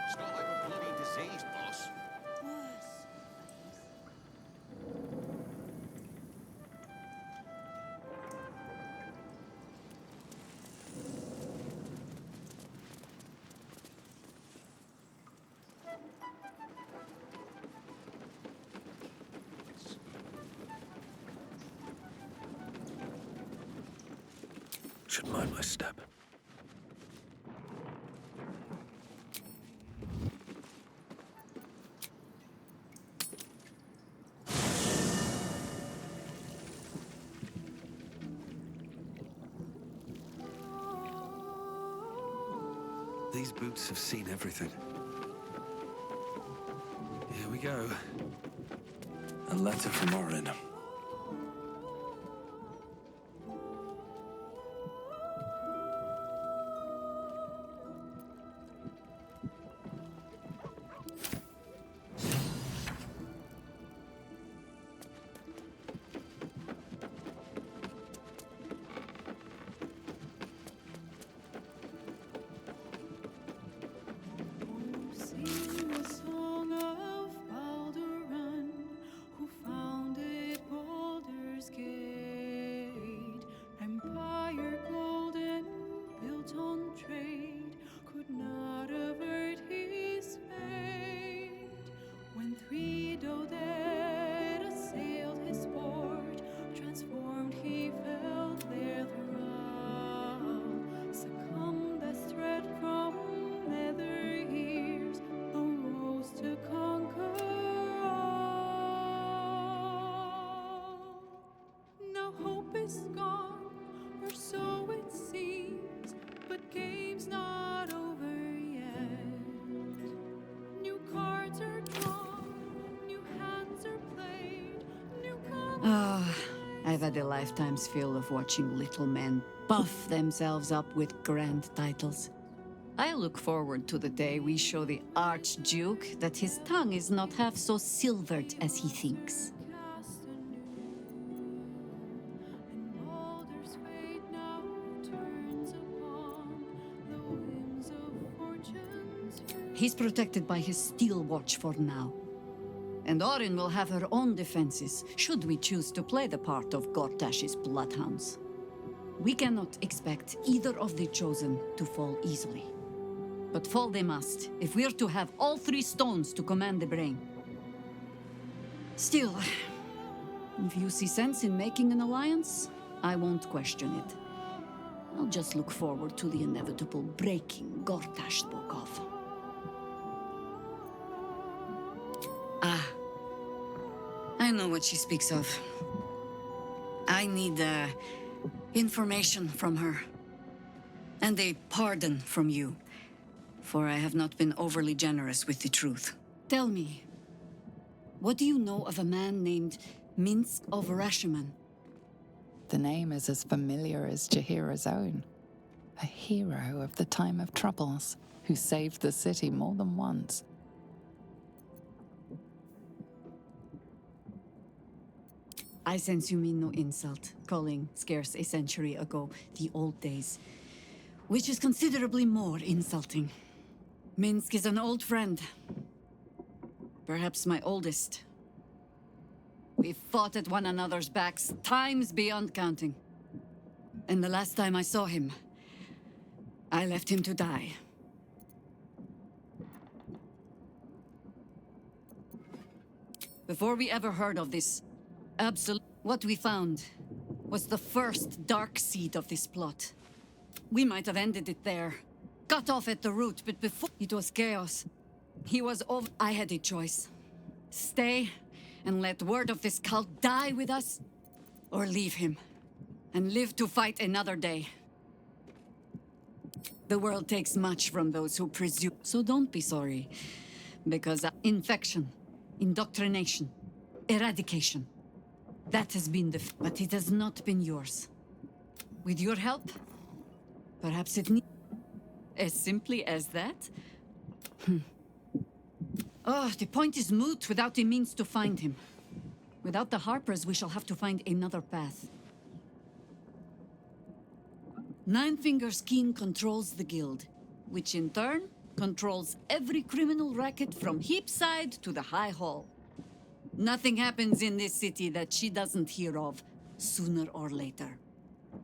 It's not like a bloody disease, boss. Should mind my step. These boots have seen everything. Here we go. A letter from Orin. Sing the song of Baldur, who founded Baldur's Gate. Empire golden, built on trade, could not avert his fate. When three dead assailed his port, transformed he fell their thrall. Succumbed as threat from nether years, arose to conquer all. Now hope is gone, or so it seems, but game's not over yet. New cards are drawn, new hands are played, new Ah, I've had a lifetime's fill of watching little men buff themselves up with grand titles. I look forward to the day we show the Archduke that his tongue is not half so silvered as he thinks. Baldur's fate now turns upon the whims of fortune's He's protected by his steel watch for now. And Orin will have her own defenses, should we choose to play the part of Gortash's bloodhounds. We cannot expect either of the chosen to fall easily. But fall they must, if we're to have all three stones to command the brain. Still, if you see sense in making an alliance, I won't question it. I'll just look forward to the inevitable breaking Gortash spoke of. Ah, I know what she speaks of. I need, information from her. And a pardon from you, for I have not been overly generous with the truth. Tell me, what do you know of a man named Minsk of Rashiman? The name is as familiar as Jahira's own. A hero of the time of troubles, who saved the city more than once. I sense you mean no insult, calling scarce a century ago the old days, which is considerably more insulting. Minsk is an old friend. Perhaps my oldest. We've fought at one another's backs times beyond counting. And the last time I saw him, I left him to die. Before we ever heard of this what we found was the first dark seed of this plot. We might have ended it there, cut off at the root, but before it was chaos. He was over. I had a choice. Stay and let word of this cult die with us, or leave him and live to fight another day. The world takes much from those who presume, so don't be sorry. Because infection, indoctrination, eradication, that has been but it has not been yours. With your help, perhaps it needs... As simply as that? Oh, the point is moot without a means to find him. Without the Harpers, we shall have to find another path. Nine Fingers Keen controls the guild, which in turn controls every criminal racket from Heapside to the High Hall. Nothing happens in this city that she doesn't hear of, sooner or later.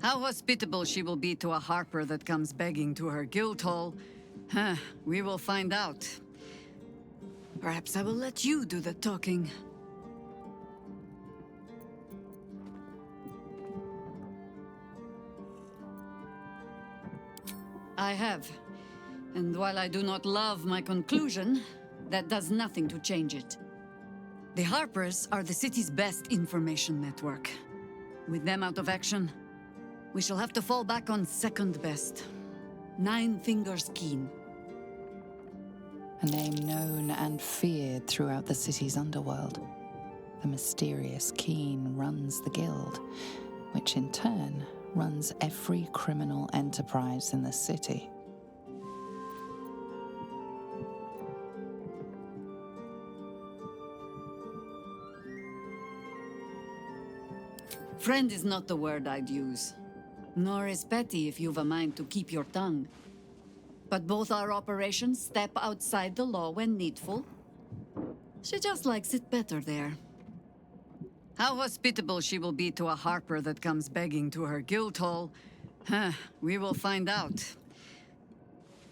How hospitable she will be to a Harper that comes begging to her guild hall, we will find out. Perhaps I will let you do the talking. I have. And while I do not love my conclusion, that does nothing to change it. The Harpers are the city's best information network. With them out of action, we shall have to fall back on second best. Nine Fingers Keen. a name known and feared throughout the city's underworld. The mysterious Keen runs the guild, which in turn runs every criminal enterprise in the city. Friend is not the word I'd use. Nor is petty if you've a mind to keep your tongue. But both our operations step outside the law when needful. She just likes it better there. How hospitable she will be to a harper that comes begging to her guild hall, we will find out.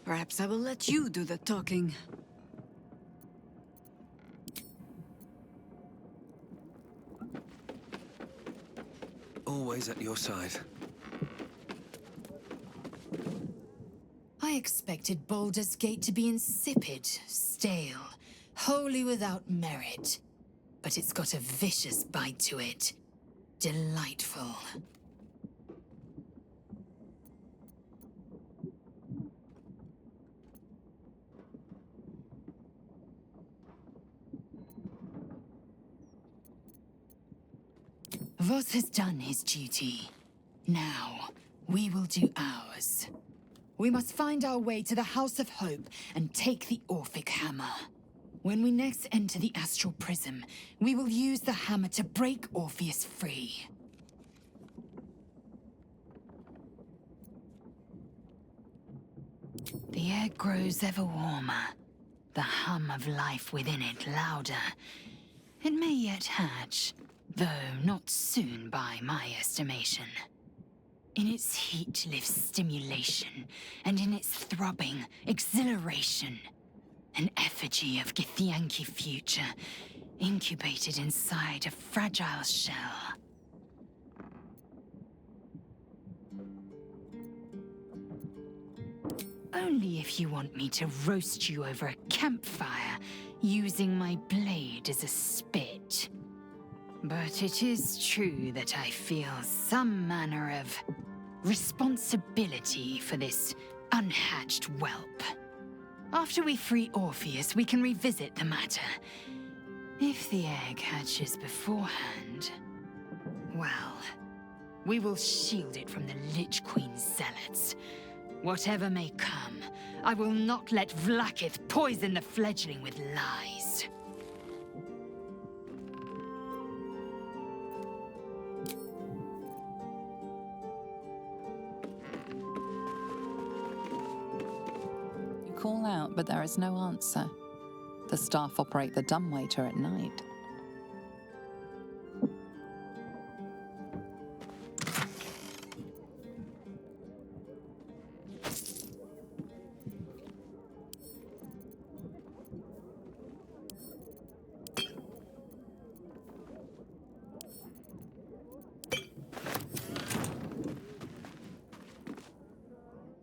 Perhaps I will let you do the talking. Always at your side. I expected Baldur's Gate to be insipid, stale, wholly without merit. But it's got a vicious bite to it. Delightful. Voss has done his duty. Now, we will do ours. We must find our way to the House of Hope and take the Orphic Hammer. When we next enter the Astral Prism, we will use the hammer to break Orpheus free. The air grows ever warmer, the hum of life within it louder. It may yet hatch, though not soon by my estimation. In its heat lives stimulation, and in its throbbing, exhilaration. An effigy of Githyanki future, incubated inside a fragile shell. Only if you want me to roast you over a campfire, using my blade as a spit. But it is true that I feel some manner of responsibility for this unhatched whelp. After we free Orpheus, we can revisit the matter. If the egg hatches beforehand, well, we will shield it from the Lich Queen's zealots. Whatever may come, I will not let Vlaakith poison the fledgling with lies. Call out, but there is no answer. The staff operate the dumbwaiter at night.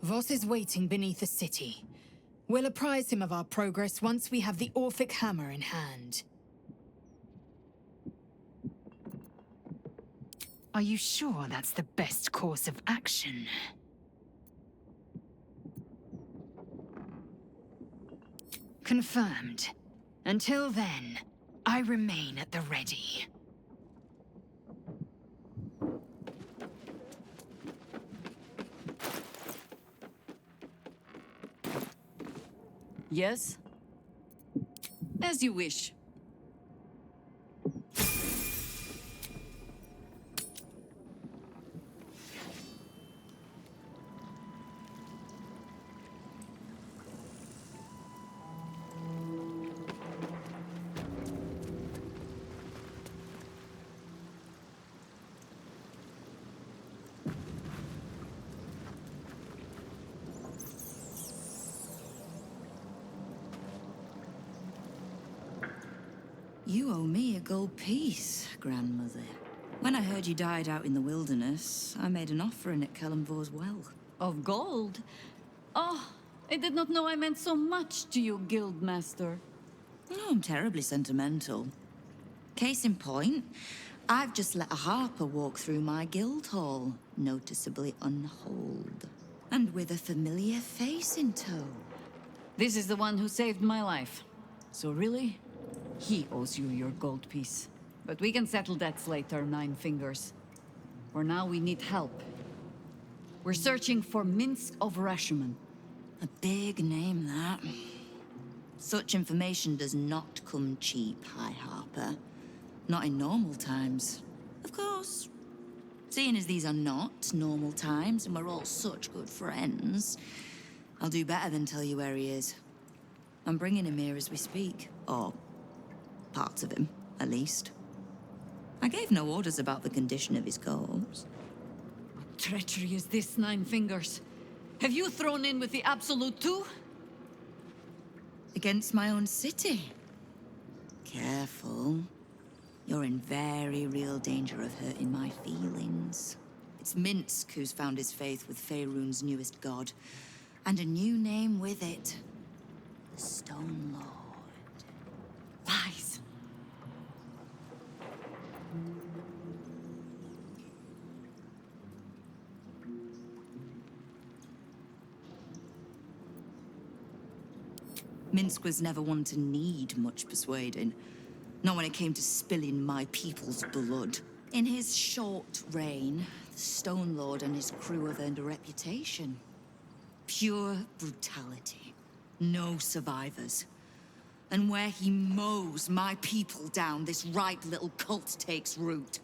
Voss is waiting beneath the city. We'll apprise him of our progress once we have the Orphic Hammer in hand. Are you sure that's the best course of action? Confirmed. Until then, I remain at the ready. Yes? As you wish. You owe me a gold piece, grandmother. When I heard you died out in the wilderness, I made an offering at Kellamvor's well. Of gold? Oh, I did not know I meant so much to you, Guildmaster. Oh, I'm terribly sentimental. Case in point, I've just let a harper walk through my guild hall, noticeably unholed, and with a familiar face in tow. This is the one who saved my life. So really, he owes you your gold piece. But we can settle debts later, Nine Fingers. For now, we need help. We're searching for Minsk of Rashomon. A big name, that. Such information does not come cheap, High Harper. Not in normal times. Of course. Seeing as these are not normal times and we're all such good friends, I'll do better than tell you where he is. I'm bringing him here as we speak. Or parts of him, at least. I gave no orders about the condition of his corpse. What treachery is this, Nine Fingers? Have you thrown in with the Absolute too? Against my own city. Careful. You're in very real danger of hurting my feelings. It's Minsk who's found his faith with Faerun's newest god. And a new name with it. The Stone Lord. Lies. Minsk was never one to need much persuading. Not when it came to spilling my people's blood. In his short reign, the Stone Lord and his crew have earned a reputation. Pure brutality. No survivors. And where he mows my people down, this ripe little cult takes root.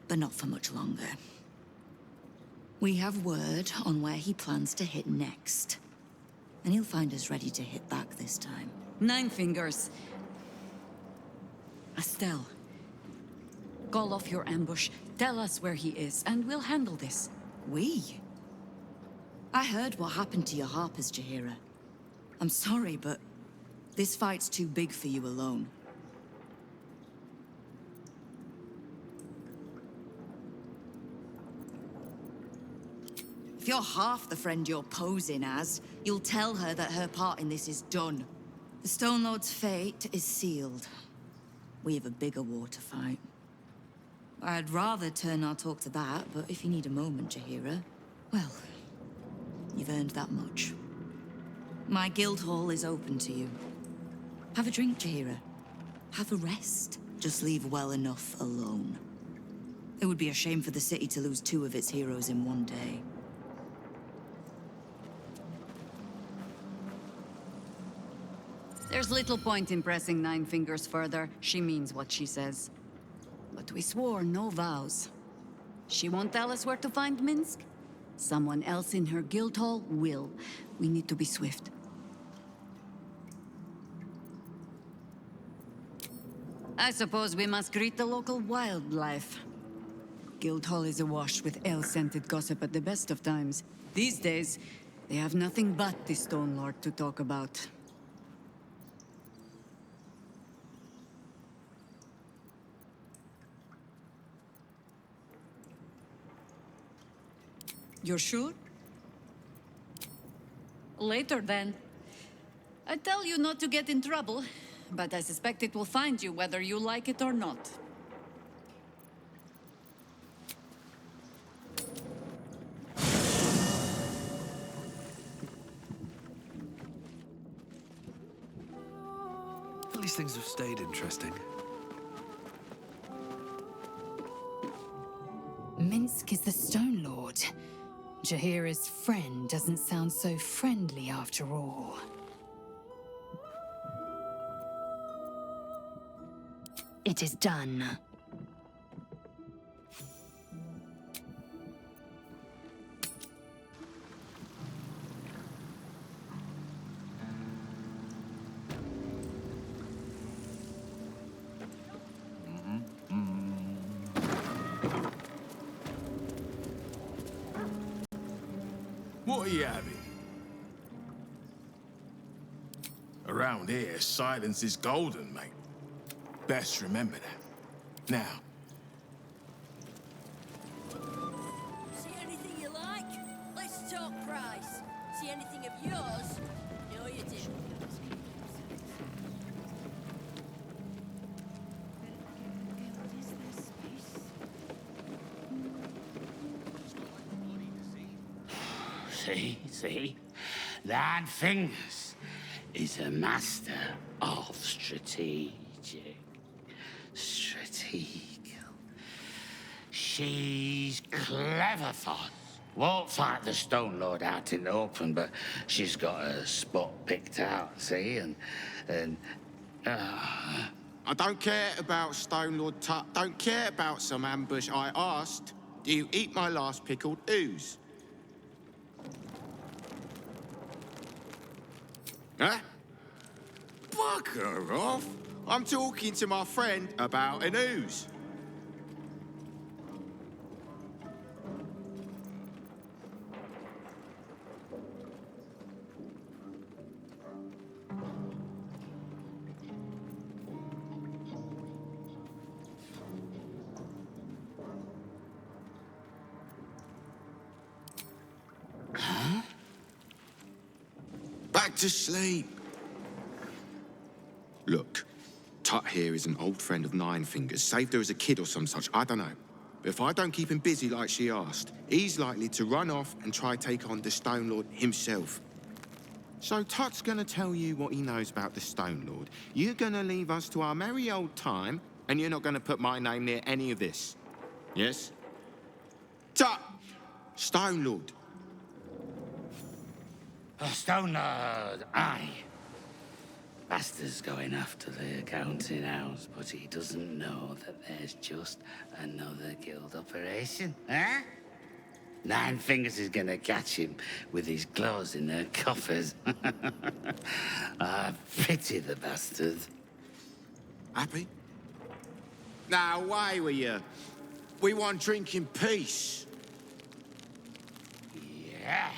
But not for much longer. We have word on where he plans to hit next. And he'll find us ready to hit back this time. Nine Fingers. Estelle. Call off your ambush, tell us where he is, and we'll handle this. We? I heard what happened to your Harpers, Jaheira. I'm sorry, but this fight's too big for you alone. If you're half the friend you're posing as, you'll tell her that her part in this is done. The Stone Lord's fate is sealed. We have a bigger war to fight. I'd rather turn our talk to that, but if you need a moment, Jaheira, well, you've earned that much. My guild hall is open to you. Have a drink, Jaheira. Have a rest. Just leave well enough alone. It would be a shame for the city to lose 2 of its heroes in one day. There's little point in pressing Nine Fingers further. She means what she says. But we swore no vows. She won't tell us where to find Minsk? Someone else in her guild hall will. We need to be swift. I suppose we must greet the local wildlife. Guildhall is awash with ale-scented gossip at the best of times. These days, they have nothing but the Stone Lord to talk about. You're sure? Later, then. I tell you not to get in trouble, but I suspect it will find you whether you like it or not. At least things have stayed interesting. Minsk is the Stone Lord. Jaheira's friend doesn't sound so friendly after all. It is done. What are you having? Around here, silence is golden, mate. Best remember that. Now. See anything you like? Let's talk price. See anything of yours? No, you didn't. See? 9 fingers. is a master of strategical. She's clever thought. Won't fight the Stone Lord out in the open, but she's got a spot picked out, see? I don't care about Stone Lord Tut. Don't care about some ambush. I asked, do you eat my last pickled ooze? Huh? Bugger off! I'm talking to my friend about an ooze. Huh? Back to sleep. Look, Tut here is an old friend of Nine Fingers. Saved her as a kid or some such, I don't know. But if I don't keep him busy like she asked, he's likely to run off and try take on the Stone Lord himself. So Tut's gonna tell you what he knows about the Stone Lord. You're gonna leave us to our merry old time, and you're not gonna put my name near any of this. Yes? Tut! Stone Lord. Stone Lord, aye. Bastard's going after the accounting house, but he doesn't know that there's just another guild operation, huh? Nine Fingers is gonna catch him with his claws in their coffers. I pity the bastard. Happy? Now, away with you. We want drink in peace. Yeah.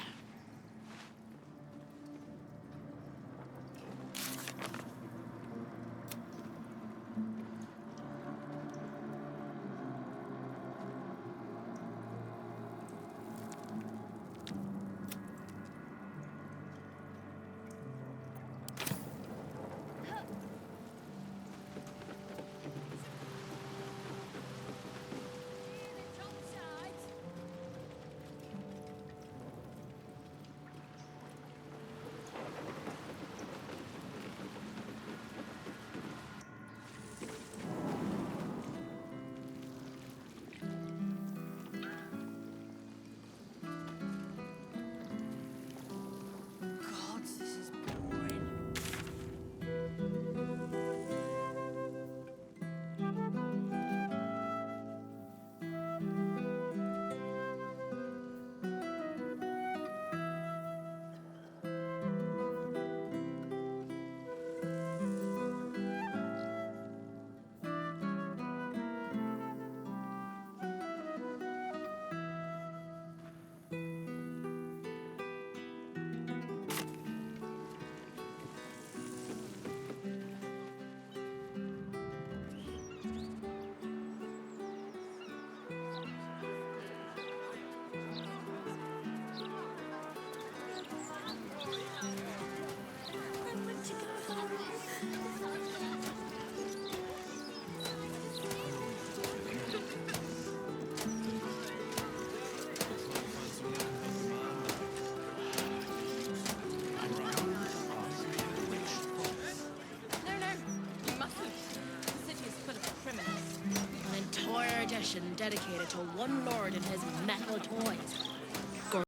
Dedicated to one lord and his metal toys.